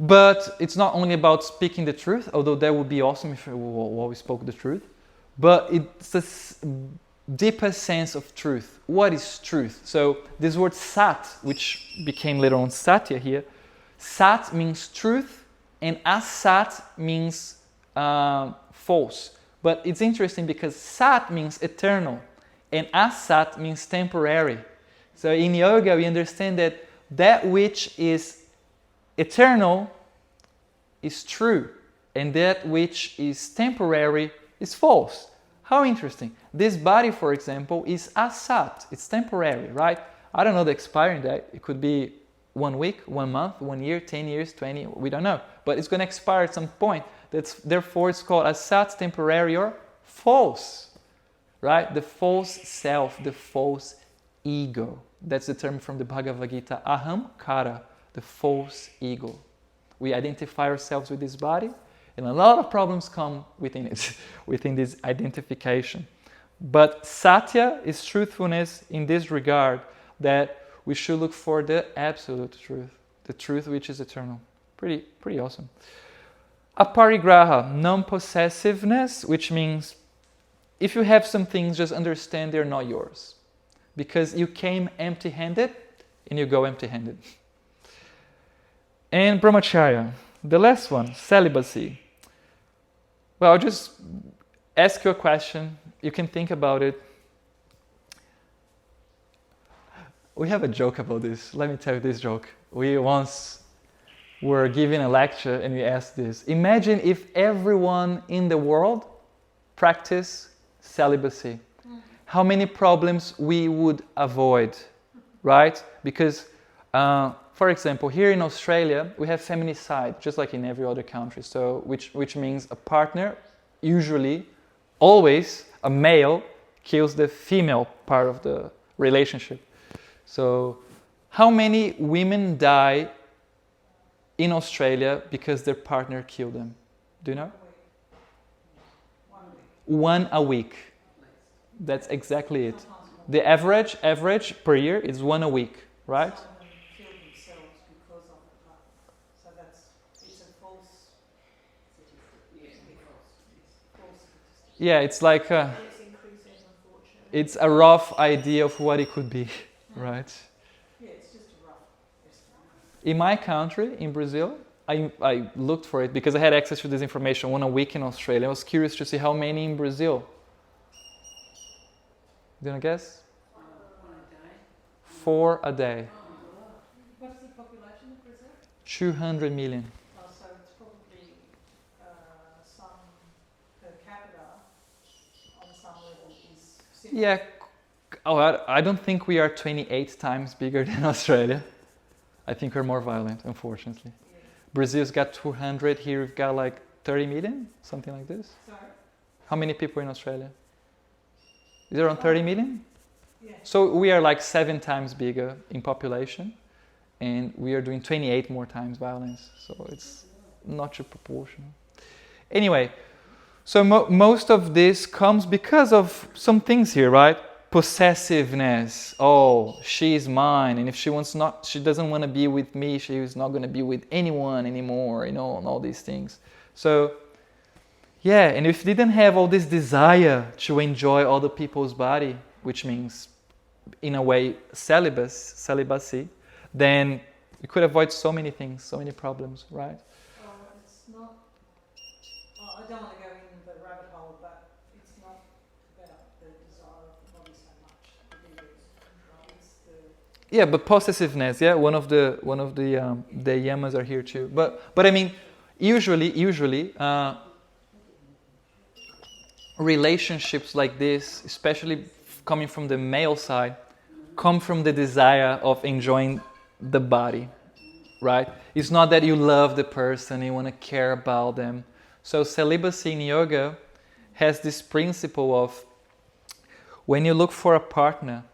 but it's not only about speaking the truth, although that would be awesome if we always spoke the truth, but it's a deeper sense of truth. What is truth? So this word sat, which became later on satya here, sat means truth, and asat means false. But it's interesting because sat means eternal, and asat means temporary. So in yoga, we understand that which is eternal is true, and that which is temporary is false. How interesting. This body, for example, is asat. It's temporary, right? I don't know the expiring date. It could be 1 week, 1 month, 1 year, 10 years, 20, we don't know. But it's going to expire at some point. Therefore, it's called asat, temporary, or false, right? The false self, the false ego. That's the term from the Bhagavad Gita, ahamkara, the false ego. We identify ourselves with this body, and a lot of problems come within it, within this identification. But satya is truthfulness in this regard, that we should look for the absolute truth, the truth which is eternal. Pretty awesome. Aparigraha, non-possessiveness, which means if you have some things, just understand they're not yours. Because you came empty-handed and you go empty-handed. And brahmacharya, the last one, celibacy. Well, I'll just ask you a question. You can think about it. We have a joke about this. Let me tell you this joke. We once were giving a lecture and we asked this. Imagine if everyone in the world practiced celibacy. How many problems we would avoid, right? Because, for example, here in Australia, we have feminicide, just like in every other country. So, which means a partner, usually, always, a male, kills the female part of the relationship. So, how many women die in Australia because their partner killed them. Do you know? 1 week. One a week. That's exactly it. The average per year is one a week, right? Some of them kill themselves because of the partner. So it's a false statistic. Yeah, it's like And it's increasing, unfortunately. it's a rough idea of what it could be, right? Yeah, it's just a rough estimate. In my country, in Brazil, I looked for it because I had access to this information one a week in Australia. I was curious to see how many in Brazil. Do you want to guess? 4 a day. What's the population of Brazil? 200 million. Oh, so it's probably some per capita on some level is similar. Yeah. Oh, I don't think we are 28 times bigger than Australia. I think we're more violent, unfortunately. Yeah. Brazil's got 200. Here we've got like 30 million, something like this. Sorry? How many people in Australia? Is it around 30 million? Yeah. So we are like 7 times bigger in population, and we are doing 28 more times violence. So it's not too proportional. Anyway, so most of this comes because of some things here, right? Possessiveness. Oh, she's mine, and if she doesn't want to be with me, she's not going to be with anyone anymore, and all these things. So yeah, and if you didn't have all this desire to enjoy other people's body, which means, in a way, celibacy, then you could avoid so many things, so many problems, right? It's not. I don't want to go in the rabbit hole, but it's not about the desire of the body so much. It's the Yeah, but possessiveness, yeah, one of the yamas are here too. But I mean, usually, relationships like this, especially coming from the male side, come from the desire of enjoying the body, right? It's not that you love the person, you want to care about them. So celibacy in yoga has this principle of when you look for a partner,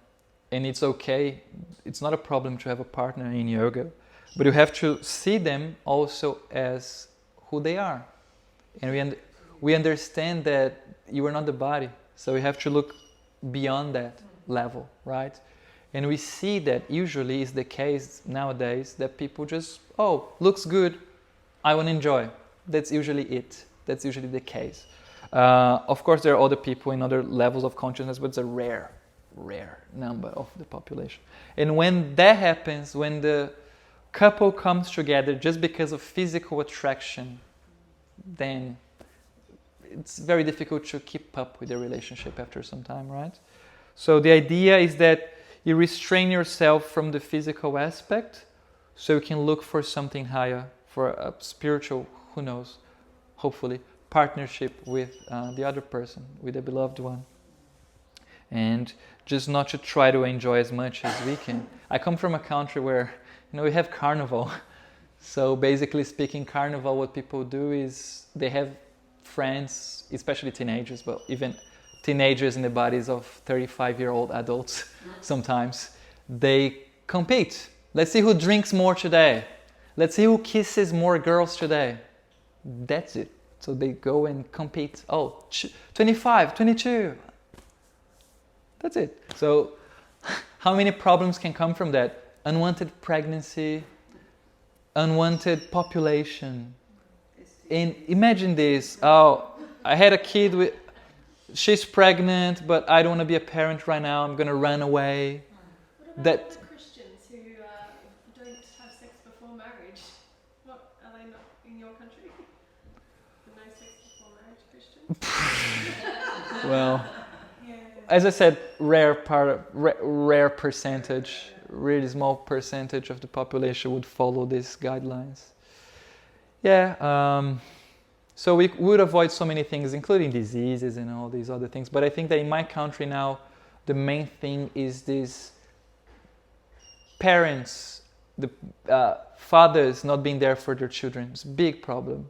and it's okay, it's not a problem to have a partner in yoga, but you have to see them also as who they are. And we understand that you are not the body, so we have to look beyond that level, right? And we see that usually is the case nowadays that people just, looks good, I want to enjoy. That's usually it. That's usually the case. Of course, there are other people in other levels of consciousness, but it's a rare number of the population. And when that happens, when the couple comes together just because of physical attraction, then it's very difficult to keep up with the relationship after some time, right? So the idea is that you restrain yourself from the physical aspect so you can look for something higher, for a spiritual, who knows, hopefully, partnership with the other person, with the beloved one. And just not to try to enjoy as much as we can. I come from a country where, we have carnival. So basically speaking, carnival, what people do is they have friends, especially teenagers, but even teenagers in the bodies of 35-year-old adults sometimes, they compete. Let's see who drinks more today. Let's see who kisses more girls today. That's it. So they go and compete. 25, 22. That's it. So how many problems can come from that? Unwanted pregnancy, unwanted population. And imagine this. I had a kid she's pregnant, but I don't want to be a parent right now. I'm going to run away. What about the Christians who don't have sex before marriage? What, are they not in your country? The no sex before marriage Christians? Well, as I said, rare percentage, really small percentage of the population would follow these guidelines. Yeah, so we would avoid so many things, including diseases and all these other things. But I think that in my country now, the main thing is this parents, the fathers not being there for their children. It's a big problem.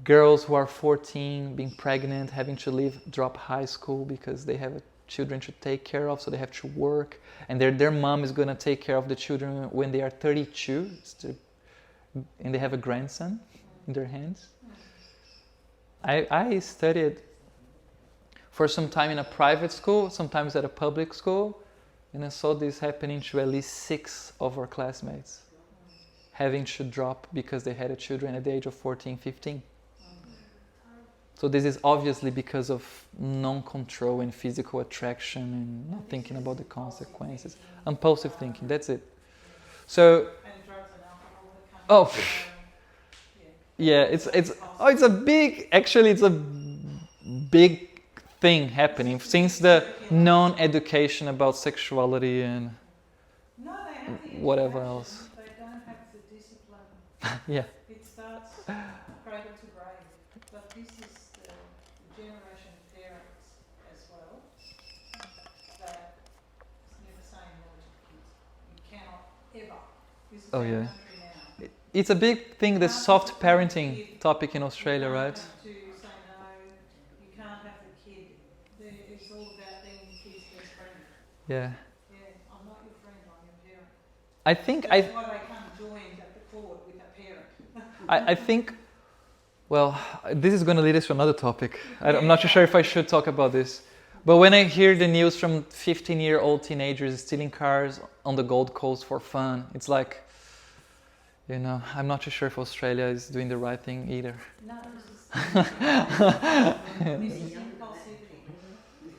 Girls who are 14, being pregnant, having to drop high school because they have children to take care of, so they have to work. And their mom is going to take care of the children when they are 32. and they have a grandson in their hands. I studied for some time in a private school, sometimes at a public school, and I saw this happening to at least 6 of our classmates, having to drop because they had children at the age of 14, 15. So this is obviously because of non-control and physical attraction and not thinking about the consequences. Impulsive thinking, that's it. So, And drugs and alcohol that oh, come yeah, it's a big thing happening since the non-education about sexuality and No, they have the whatever education, else. They don't have the discipline. Yeah. It starts cradle to grave. But this is the generation of parents as well that is never saying no to kids. You cannot ever. This is Oh, our yeah. country now. It's a big thing, the soft parenting topic in Australia, You right? can't have to say no. You can't have the kid. It's all about being the kid's best friend. Yeah. Yeah, I'm not your friend, I'm your parent. I think That's why they come joined at the court with a parent. I think, well, this is going to lead us to another topic. I'm not too sure if I should talk about this. But when I hear the news from 15-year-old teenagers stealing cars on the Gold Coast for fun, it's like, you know, I'm not too sure if Australia is doing the right thing either. No, this is impulsivity.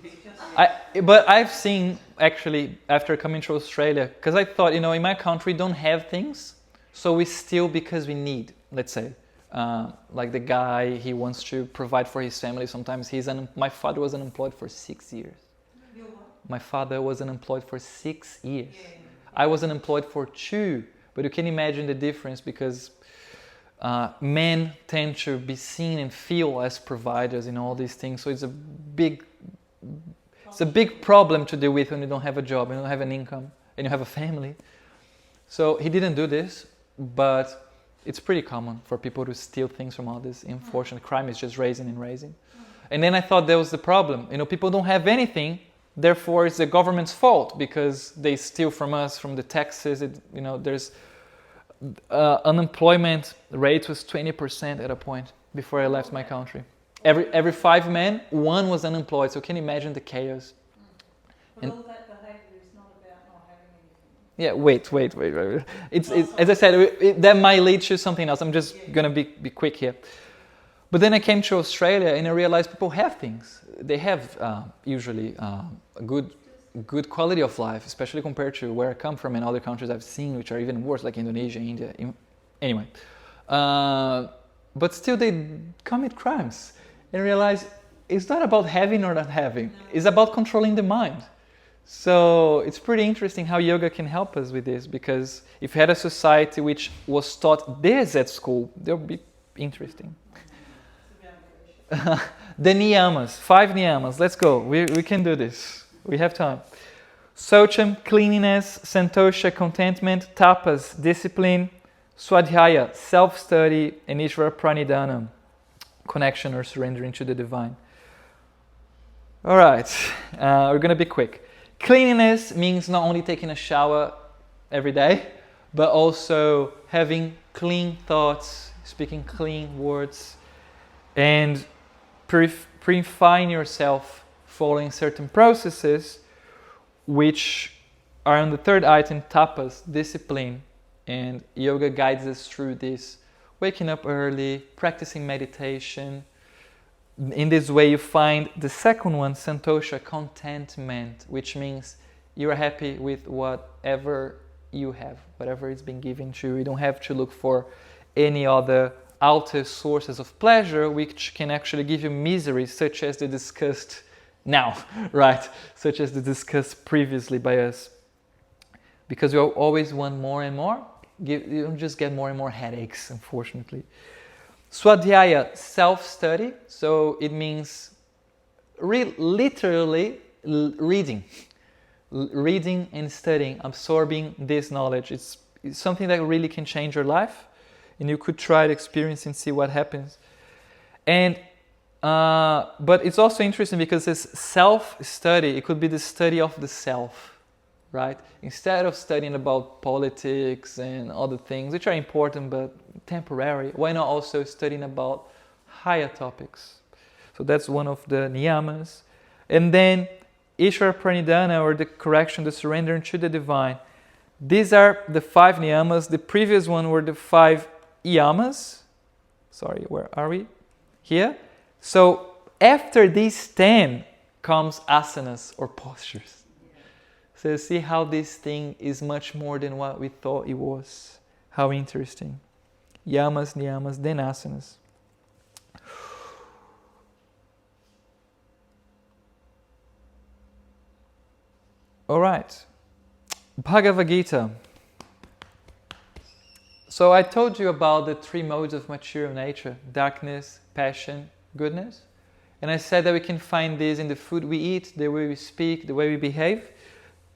It's just But I've seen, actually, after coming to Australia, because I thought, you know, in my country we don't have things, so we steal because we need, let's say. Like the guy, he wants to provide for his family. Sometimes my father was unemployed for 6 years. you're what? My father was unemployed for 6 years. Yeah. I was unemployed for 2. But you can imagine the difference because men tend to be seen and feel as providers in all these things. So it's a big problem to deal with when you don't have a job, and you don't have an income, and you have a family. So he didn't do this, but it's pretty common for people to steal things from others. Unfortunately, crime is just raising and raising. And then I thought that was the problem. You know, people don't have anything, therefore it's the government's fault because they steal from us, from the taxes. There's unemployment rate was 20% at a point before I left my country. Every 5 men, 1 was unemployed. So can you imagine the chaos? But all that behaviour is not about not having anything. Yeah, wait. It's as I said, that might lead to something else. I'm just gonna be quick here. But then I came to Australia and I realized people have things. They have usually a good quality of life, especially compared to where I come from and other countries I've seen, which are even worse, like Indonesia, India. Anyway, but still they commit crimes and realize it's not about having or not having. It's about controlling the mind. So it's pretty interesting how yoga can help us with this, because if you had a society which was taught this at school, that would be interesting. The niyamas, 5 niyamas. Let's go. We can do this. We have time. Saucham, cleanliness. Santosha, contentment. Tapas, discipline. Swadhyaya, self-study. And Ishvara pranidhanam, connection or surrendering to the divine. All right, we're going to be quick. Cleanliness means not only taking a shower every day, but also having clean thoughts, speaking clean words, and purifying yourself following certain processes, which are on the 3rd item, tapas, discipline. And yoga guides us through this. Waking up early, practicing meditation. In this way you find the second one, santosha, contentment, which means you're happy with whatever you have, whatever is being given to you. You don't have to look for any other outer sources of pleasure which can actually give you misery, such as the discussed now, right? Such as the discussed previously by us. Because you always want more and more, you don't just get more and more headaches, unfortunately. Swadhyaya, self-study, so it means literally reading. Reading and studying, absorbing this knowledge. It's something that really can change your life, and you could try to experience and see what happens. And but it's also interesting because it's self-study. It could be the study of the self. right? Instead of studying about politics and other things, which are important but temporary, why not also studying about higher topics? So that's one of the niyamas. And then Ishvara Pranidhana, or the correction, the surrender to the divine. These are the 5 niyamas. The previous one were the 5 yamas. Sorry, where are we? Here. So after these 10 comes asanas, or postures. So you see how this thing is much more than what we thought it was. How interesting. Yamas, niyamas, then asanas. All right. Bhagavad Gita. So I told you about the 3 modes of material nature: darkness, passion, goodness. And I said that we can find this in the food we eat, the way we speak, the way we behave.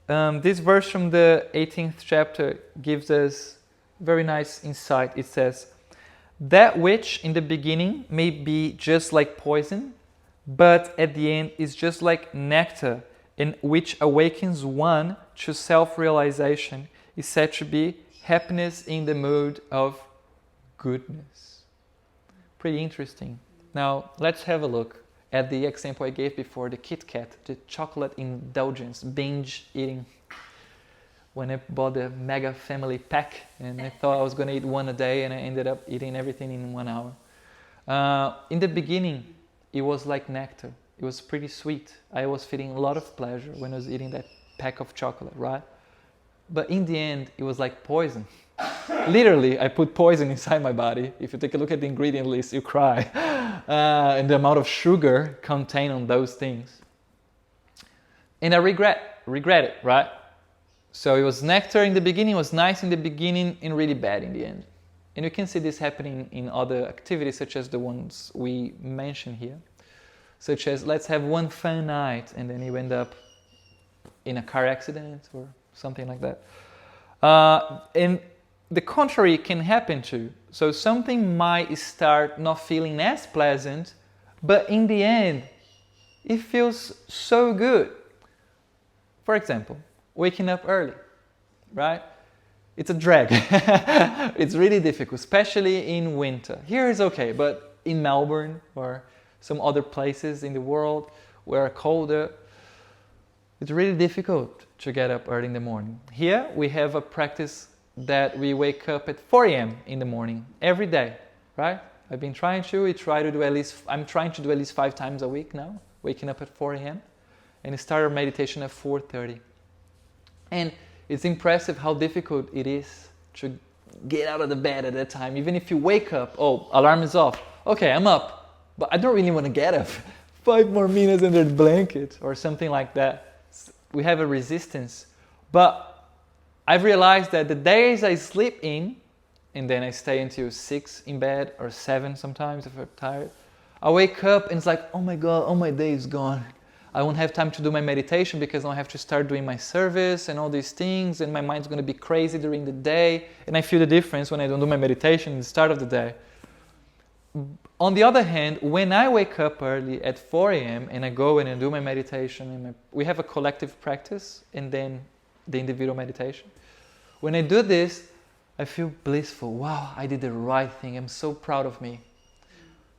This verse from the 18th chapter gives us very nice insight. It says, "That which in the beginning may be just like poison, but at the end is just like nectar, and which awakens one to self-realization, is said to be happiness in the mood of goodness." Pretty interesting. Now, let's have a look at the example I gave before, the Kit Kat, the chocolate indulgence, binge eating. When I bought the Mega Family Pack, and I thought I was going to eat one a day, and I ended up eating everything in 1 hour. In the beginning, it was like nectar. It was pretty sweet. I was feeling a lot of pleasure when I was eating that pack of chocolate, right? But in the end, it was like poison. Literally, I put poison inside my body. If you take a look at the ingredient list, you cry. And the amount of sugar contained on those things. And I regret it, right? So it was nectar in the beginning, it was nice in the beginning, and really bad in the end. And you can see this happening in other activities, such as the ones we mentioned here. Such as, let's have one fun night, and then you end up in a car accident or something like that. And the contrary can happen too. So something might start not feeling as pleasant, but in the end, it feels so good. For example, waking up early, right? It's a drag. It's really difficult, especially in winter. Here is okay, but in Melbourne or some other places in the world where it's colder, it's really difficult to get up early in the morning. Here we have a practice that we wake up at 4 a.m. in the morning every day, right? I've been trying to. I'm trying to do at least 5 times a week now, waking up at 4 a.m. and start our meditation at 4:30. And it's impressive how difficult it is to get out of the bed at that time. Even if you wake up, oh, alarm is off. Okay, I'm up, but I don't really want to get up. 5 more minutes under the blanket or something like that. We have a resistance. But I've realized that the days I sleep in, and then I stay until 6 in bed or 7 sometimes if I'm tired, I wake up and it's like, oh my God, all my day is gone. I won't have time to do my meditation because I have to start doing my service and all these things, and my mind's going to be crazy during the day, and I feel the difference when I don't do my meditation at the start of the day. On the other hand, when I wake up early at 4 a.m. and I go in and do my meditation, and we have a collective practice and then the individual meditation. When I do this, I feel blissful. Wow, I did the right thing. I'm so proud of me.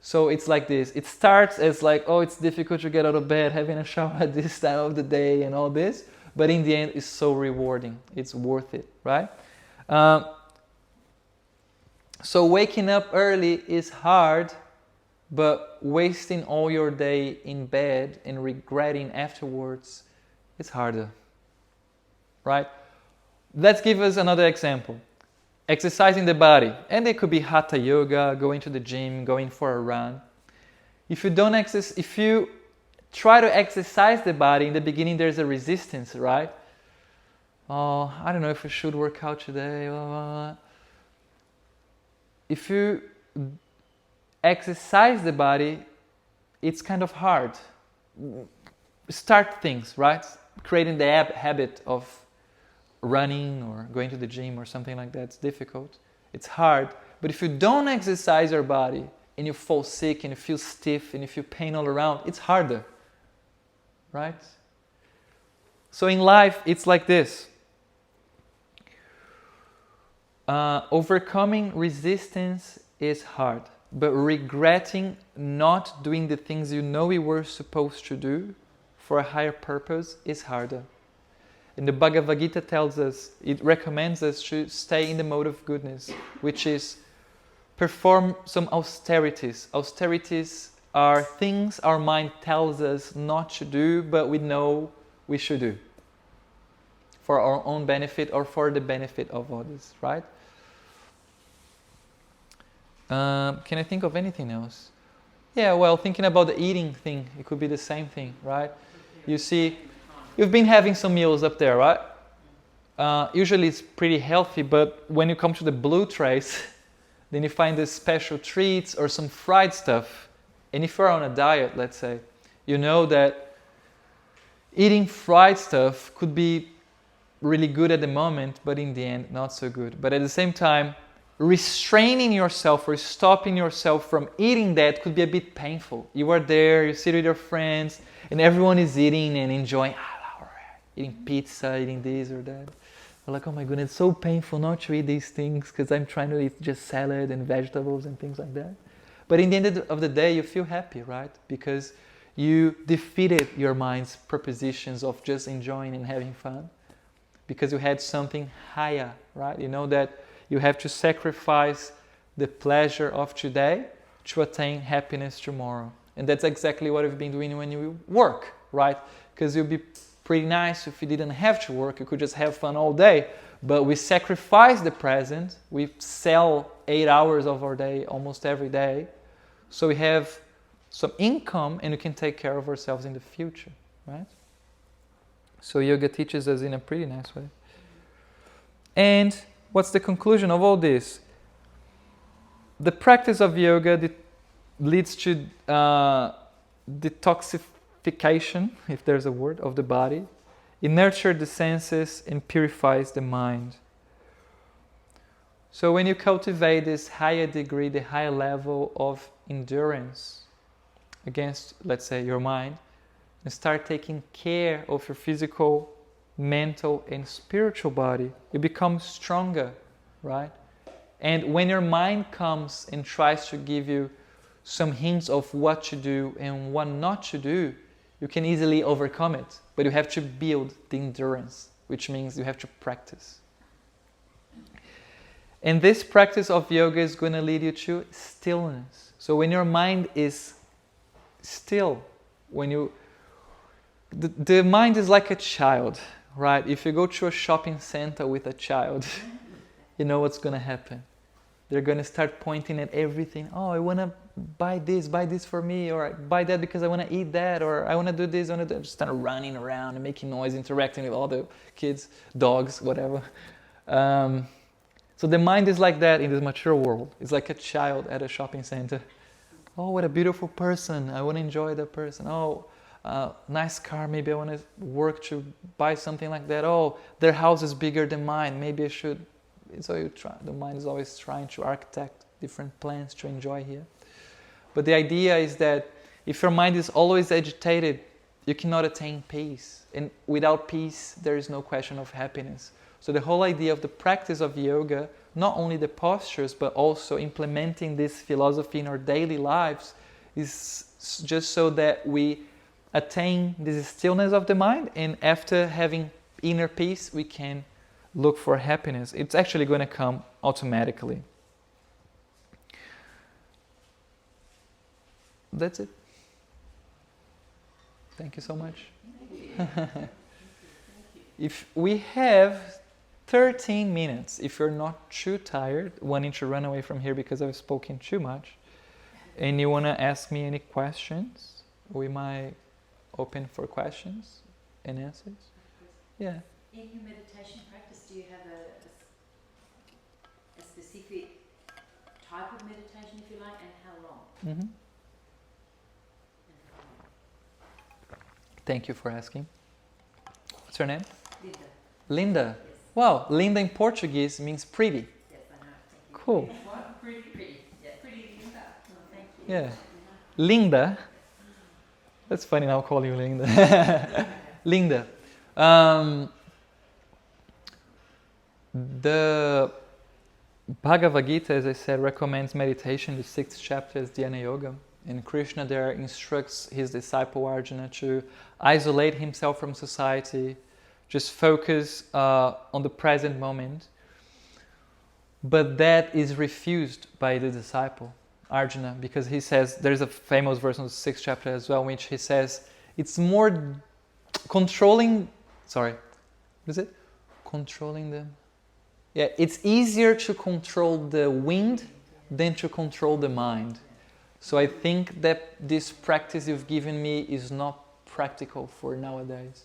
So it's like this. It starts as like, oh, it's difficult to get out of bed, having a shower at this time of the day and all this. But in the end, it's so rewarding. It's worth it, right? So waking up early is hard, but wasting all your day in bed and regretting afterwards is harder, right? Let's give us another example. Exercising the body, and it could be hatha yoga, going to the gym, going for a run. If you try to exercise the body, in the beginning there's a resistance, right? Oh, I don't know if I should work out today. Blah, blah, blah. If you exercise the body, it's kind of hard. Start things, right? Creating the habit of running or going to the gym or something like that, it's difficult. It's hard. But if you don't exercise your body and you fall sick and you feel stiff and you feel pain all around, it's harder, right? So in life, it's like this. Overcoming resistance is hard, but regretting not doing the things you know you were supposed to do for a higher purpose is harder. And the Bhagavad Gita tells us, it recommends us to stay in the mode of goodness, which is perform some austerities. Austerities are things our mind tells us not to do, but we know we should do for our own benefit or for the benefit of others, right? Can I think of anything else? Yeah, well, thinking about the eating thing, it could be the same thing, right? You see, you've been having some meals up there, right? Usually it's pretty healthy, but when you come to the blue trays, then you find the special treats or some fried stuff. And if you're on a diet, let's say, you know that eating fried stuff could be really good at the moment, but in the end, not so good. But at the same time, restraining yourself or stopping yourself from eating that could be a bit painful. You are there, you sit with your friends, and everyone is eating and enjoying, eating pizza, eating this or that. You're like, oh my goodness, it's so painful not to eat these things because I'm trying to eat just salad and vegetables and things like that. But in the end of the day, you feel happy, right? Because you defeated your mind's propositions of just enjoying and having fun. Because you had something higher, right? You know that you have to sacrifice the pleasure of today to attain happiness tomorrow. And that's exactly what we've been doing when you work, right? Because it would be pretty nice if you didn't have to work, you could just have fun all day. But we sacrifice the present, we sell 8 hours of our day almost every day, so we have some income and we can take care of ourselves in the future, right? So yoga teaches us in a pretty nice way. And what's the conclusion of all this? The practice of yoga leads to detoxification, if there's a word, of the body. It nurtures the senses and purifies the mind. So when you cultivate this higher degree, the higher level of endurance against, let's say, your mind, and start taking care of your physical, mental, and spiritual body, you become stronger, right? And when your mind comes and tries to give you some hints of what to do and what not to do, you can easily overcome it. But you have to build the endurance, which means you have to practice. And this practice of yoga is going to lead you to stillness. So when your mind is still, the mind is like a child, right? If you go to a shopping center with a child, you know what's going to happen. They're going to start pointing at everything. Oh, I want to buy this for me, or buy that because I want to eat that, or I want to do this, I want to do. Just start running around and making noise, interacting with all the kids, dogs, whatever. So the mind is like that in this mature world. It's like a child at a shopping center. Oh, what a beautiful person. I want to enjoy that person. Oh, nice car. Maybe I want to work to buy something like that. Oh, their house is bigger than mine. Maybe I should. So the mind is always trying to architect different plans to enjoy here. But the idea is that if your mind is always agitated, you cannot attain peace. And without peace, there is no question of happiness. So the whole idea of the practice of yoga, not only the postures, but also implementing this philosophy in our daily lives, is just so that we attain this stillness of the mind, and after having inner peace, we can look for happiness. It's actually going to come automatically. That's it. Thank you so much. If we have 13 minutes, if you're not too tired, wanting to run away from here because I've spoken too much, and you want to ask me any questions, we might open for questions and answers. Yeah. In your meditation practice, do you have a specific type of meditation, if you like, and how long? Mm-hmm. Thank you for asking. What's your name? Linda. Linda. Yes. Wow, Linda in Portuguese means pretty. Yes, I know. Thank you. Cool. What? Pretty, Pretty. Yeah. pretty Linda. Oh, thank you. Yeah. Linda. That's funny now calling you Linda. Linda. The Bhagavad Gita, as I said, recommends meditation. The 6th chapter is Dhyana Yoga. And Krishna there instructs his disciple Arjuna to isolate himself from society, just focus on the present moment. But that is refused by the disciple, Arjuna, because he says, there's a famous verse in the 6th chapter as well, in which he says, it's more controlling, controlling the... Yeah, it's easier to control the wind than to control the mind. So I think that this practice you've given me is not practical for nowadays.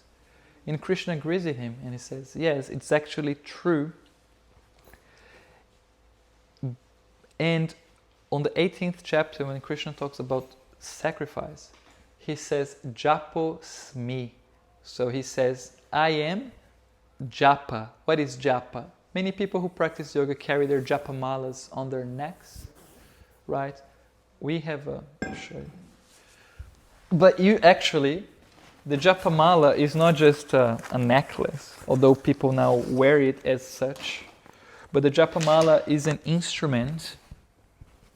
And Krishna agrees with him and he says, yes, it's actually true. And on the 18th chapter, when Krishna talks about sacrifice, he says, Japo Smi. So he says, I am Japa. What is Japa? Many people who practice yoga carry their Japa malas on their necks, right? We have I'll show you. But you actually, the Japa mala is not just a necklace, although people now wear it as such. But the Japa mala is an instrument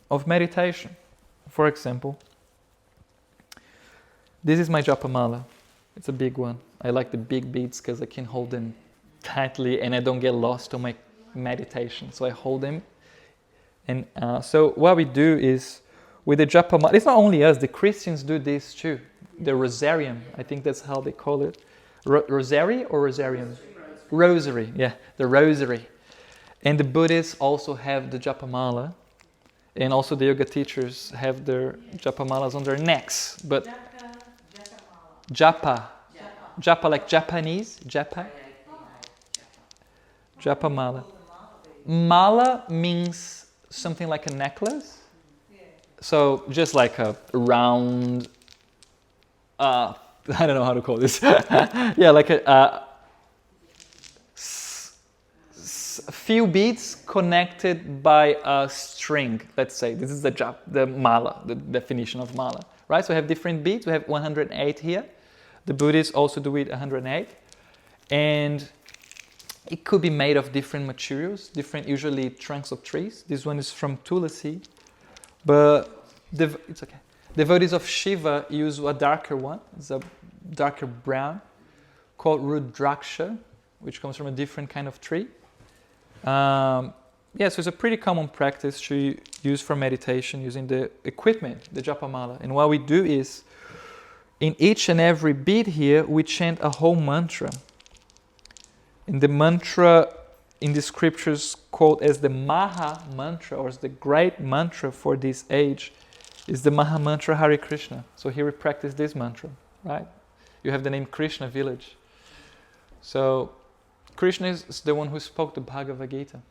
of meditation. For example, this is my Japa mala. It's a big one. I like the big beads because I can hold them tightly and I don't get lost on my meditation. So I hold them. And so what we do is, with the Japa mala, it's not only us, the Christians do this too. The Rosarium, I think that's how they call it. Rosary or Rosarium? Rosary, yeah, the Rosary. And the Buddhists also have the Japa mala. And also the yoga teachers have their Japa malas on their necks. But Japa. Japa like Japanese. Japa. Japa mala. Mala means something like a necklace. So just like a round, I don't know how to call this. Yeah, like a few beads connected by a string. Let's say this is the mala, the definition of mala, right? So we have different beads. We have 108 here. The Buddhists also do it 108, and it could be made of different materials, different usually trunks of trees. This one is from Tulasi, but it's okay. Devotees of Shiva use a darker one. It's a darker brown, called Rudraksha, which comes from a different kind of tree. So it's a pretty common practice to use for meditation using the equipment, the Japa mala. And what we do is, in each and every bead here, we chant a whole mantra. And the mantra in the scriptures quote as the Maha Mantra, or as the great mantra for this age, is the Maha Mantra Hare Krishna. So here we practice this mantra, right? You have the name Krishna village. So Krishna is the one who spoke the Bhagavad Gita.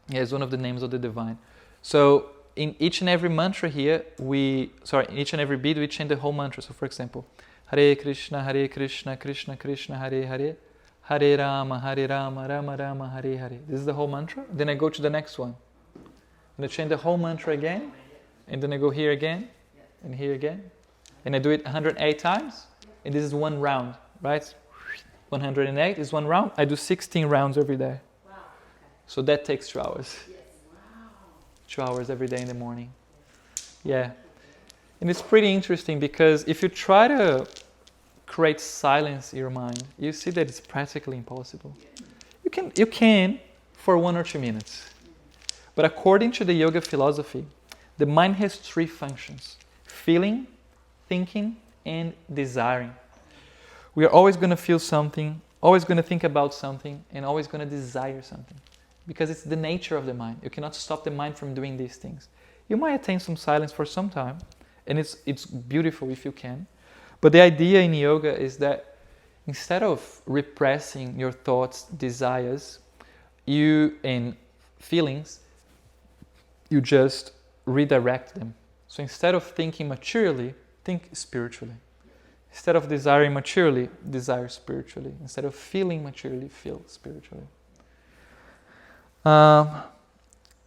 He is one of the names of the divine. So in each and every mantra here, in each and every bead we chant the whole mantra. So for example, Hare Krishna, Krishna Krishna, Hare Hare, Hare Rama, Rama Rama, Hare Hare. This is the whole mantra. Then I go to the next one. And I chant the whole mantra again. And then I go here again. And here again. And I do it 108 times. And this is one round, right? 108 is one round. I do 16 rounds every day. Wow. Okay. So that takes 2 hours. Yes. Wow. 2 hours every day in the morning. Yeah. And it's pretty interesting because if you try to create silence in your mind, you see that it's practically impossible. You can for 1 or 2 minutes. But according to the yoga philosophy, the mind has 3 functions: feeling, thinking, and desiring. We are always going to feel something, always going to think about something, and always going to desire something. Because it's the nature of the mind. You cannot stop the mind from doing these things. You might attain some silence for some time, and it's beautiful if you can. But the idea in yoga is that instead of repressing your thoughts, desires, and feelings, you just redirect them. So instead of thinking materially, think spiritually. Instead of desiring materially, desire spiritually. Instead of feeling materially, feel spiritually.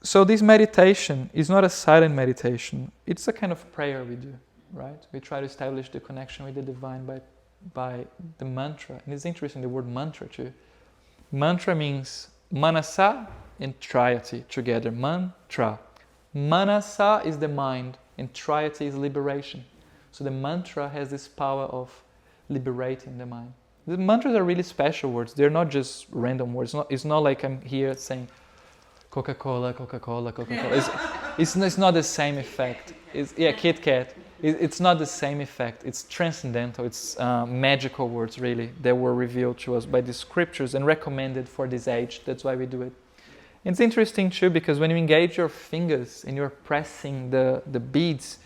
So this meditation is not a silent meditation. It's a kind of prayer we do, right? We try to establish the connection with the divine by by the mantra. And it's interesting, the word mantra too. Mantra means manasa and triety together. Mantra. Manasa is the mind and triety is liberation. So the mantra has this power of liberating the mind. The mantras are really special words. They're not just random words. It's not like I'm here saying Coca-Cola, Coca-Cola, Coca-Cola. It's not the same effect. Kit Kat. It's not the same effect. It's transcendental. It's magical words, really, that were revealed to us by the scriptures and recommended for this age. That's why we do it. It's interesting too, because when you engage your fingers and you're pressing the beads,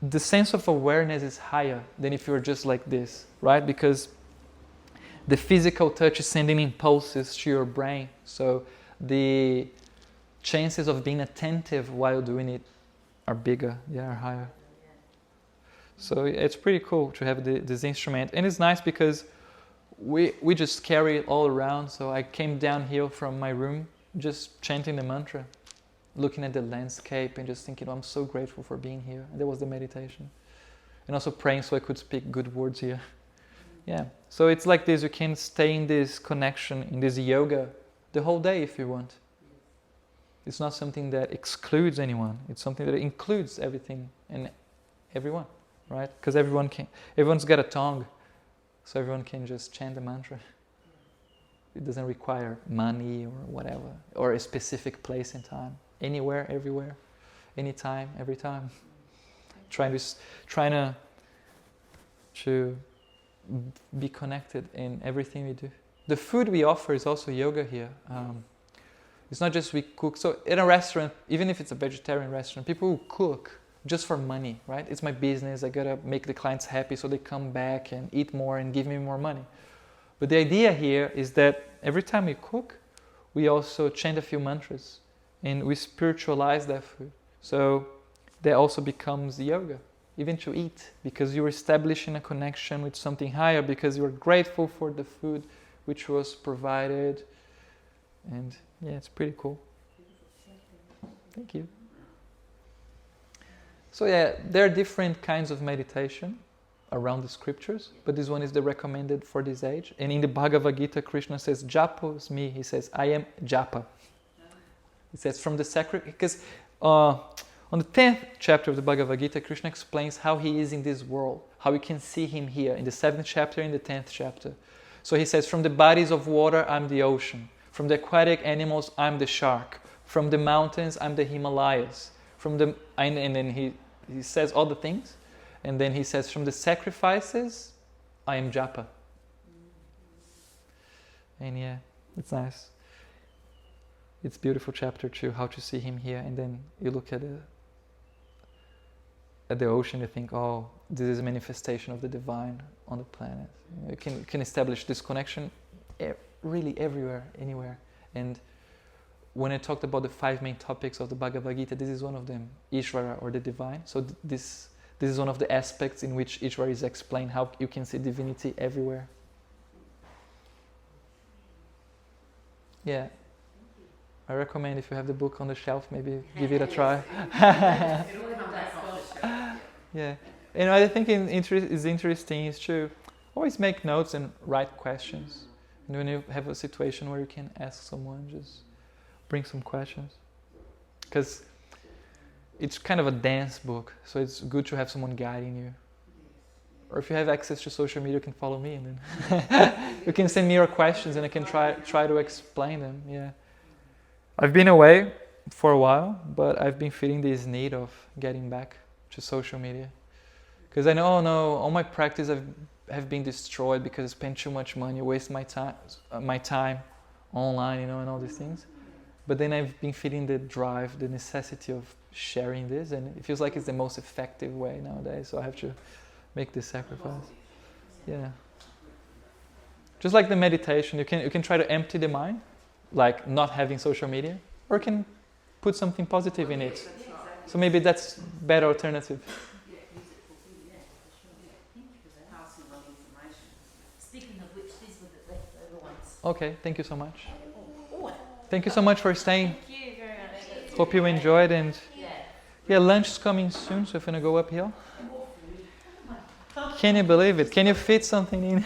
the sense of awareness is higher than if you're just like this, right? Because the physical touch is sending impulses to your brain. So the chances of being attentive while doing it are bigger, are higher. So it's pretty cool to have this instrument. And it's nice because we just carry it all around. So I came down here from my room just chanting the mantra, looking at the landscape and just thinking, I'm so grateful for being here. And that was the meditation. And also praying so I could speak good words here. Yeah. So it's like this, you can stay in this connection, in this yoga the whole day if you want. It's not something that excludes anyone. It's something that includes everything and everyone, right? Because everyone's got a tongue. So everyone can just chant the mantra. It doesn't require money or whatever, or a specific place and time. Anywhere, everywhere, anytime, every time. Trying to be connected in everything we do. The food we offer is also yoga here. It's not just we cook. So in a restaurant, even if it's a vegetarian restaurant, people will cook just for money, right? It's my business. I gotta make the clients happy so they come back and eat more and give me more money. But the idea here is that every time we cook, we also chant a few mantras and we spiritualize that food. So that also becomes yoga, even to eat, because you're establishing a connection with something higher because you're grateful for the food which was provided. And yeah, it's pretty cool. Thank you. So yeah, there are different kinds of meditation around the scriptures, but this one is the recommended for this age. And in the Bhagavad Gita, Krishna says, Japa is me. He says, I am Japa. He says from the sacred, because on the 10th chapter of the Bhagavad Gita, Krishna explains how he is in this world, how we can see him here, in the 7th chapter and the 10th chapter. So he says, from the bodies of water, I'm the ocean. From the aquatic animals, I'm the shark. From the mountains, I'm the Himalayas. And then he says all the things. And then he says, from the sacrifices, I am Japa. And yeah, it's nice. It's a beautiful chapter too, how to see him here. And then you look at the ocean, you think, oh, this is a manifestation of the divine on the planet. You can establish this connection really everywhere, anywhere. And when I talked about the 5 main topics of the Bhagavad Gita, this is one of them, Ishvara, or the divine. So this is one of the aspects in which Ishvara is explained, how you can see divinity everywhere. Yeah. I recommend if you have the book on the shelf, maybe give it a try. Yeah. And I think is interesting is to always make notes and write questions. And when you have a situation where you can ask someone, just bring some questions. Because it's kind of a dance book, so it's good to have someone guiding you. Or if you have access to social media, you can follow me, and then you can send me your questions, and I can try to explain them. Yeah, I've been away for a while, but I've been feeling this need of getting back to social media, because I know, all my practice have been destroyed because I spent too much money, waste my time online, and all these things. But then I've been feeling the drive, the necessity of sharing this, and it feels like it's the most effective way nowadays. So I have to make this sacrifice. Yeah. Just like the meditation, you can try to empty the mind, like not having social media, or you can put something positive in it. So maybe that's a better alternative. Speaking of which, these were the leftover ones. Okay, thank you so much. Thank you so much for staying. Thank you very much. Hope you enjoyed, and yeah, lunch is coming soon, so if you want to go up here. Can you believe it? Can you fit something in?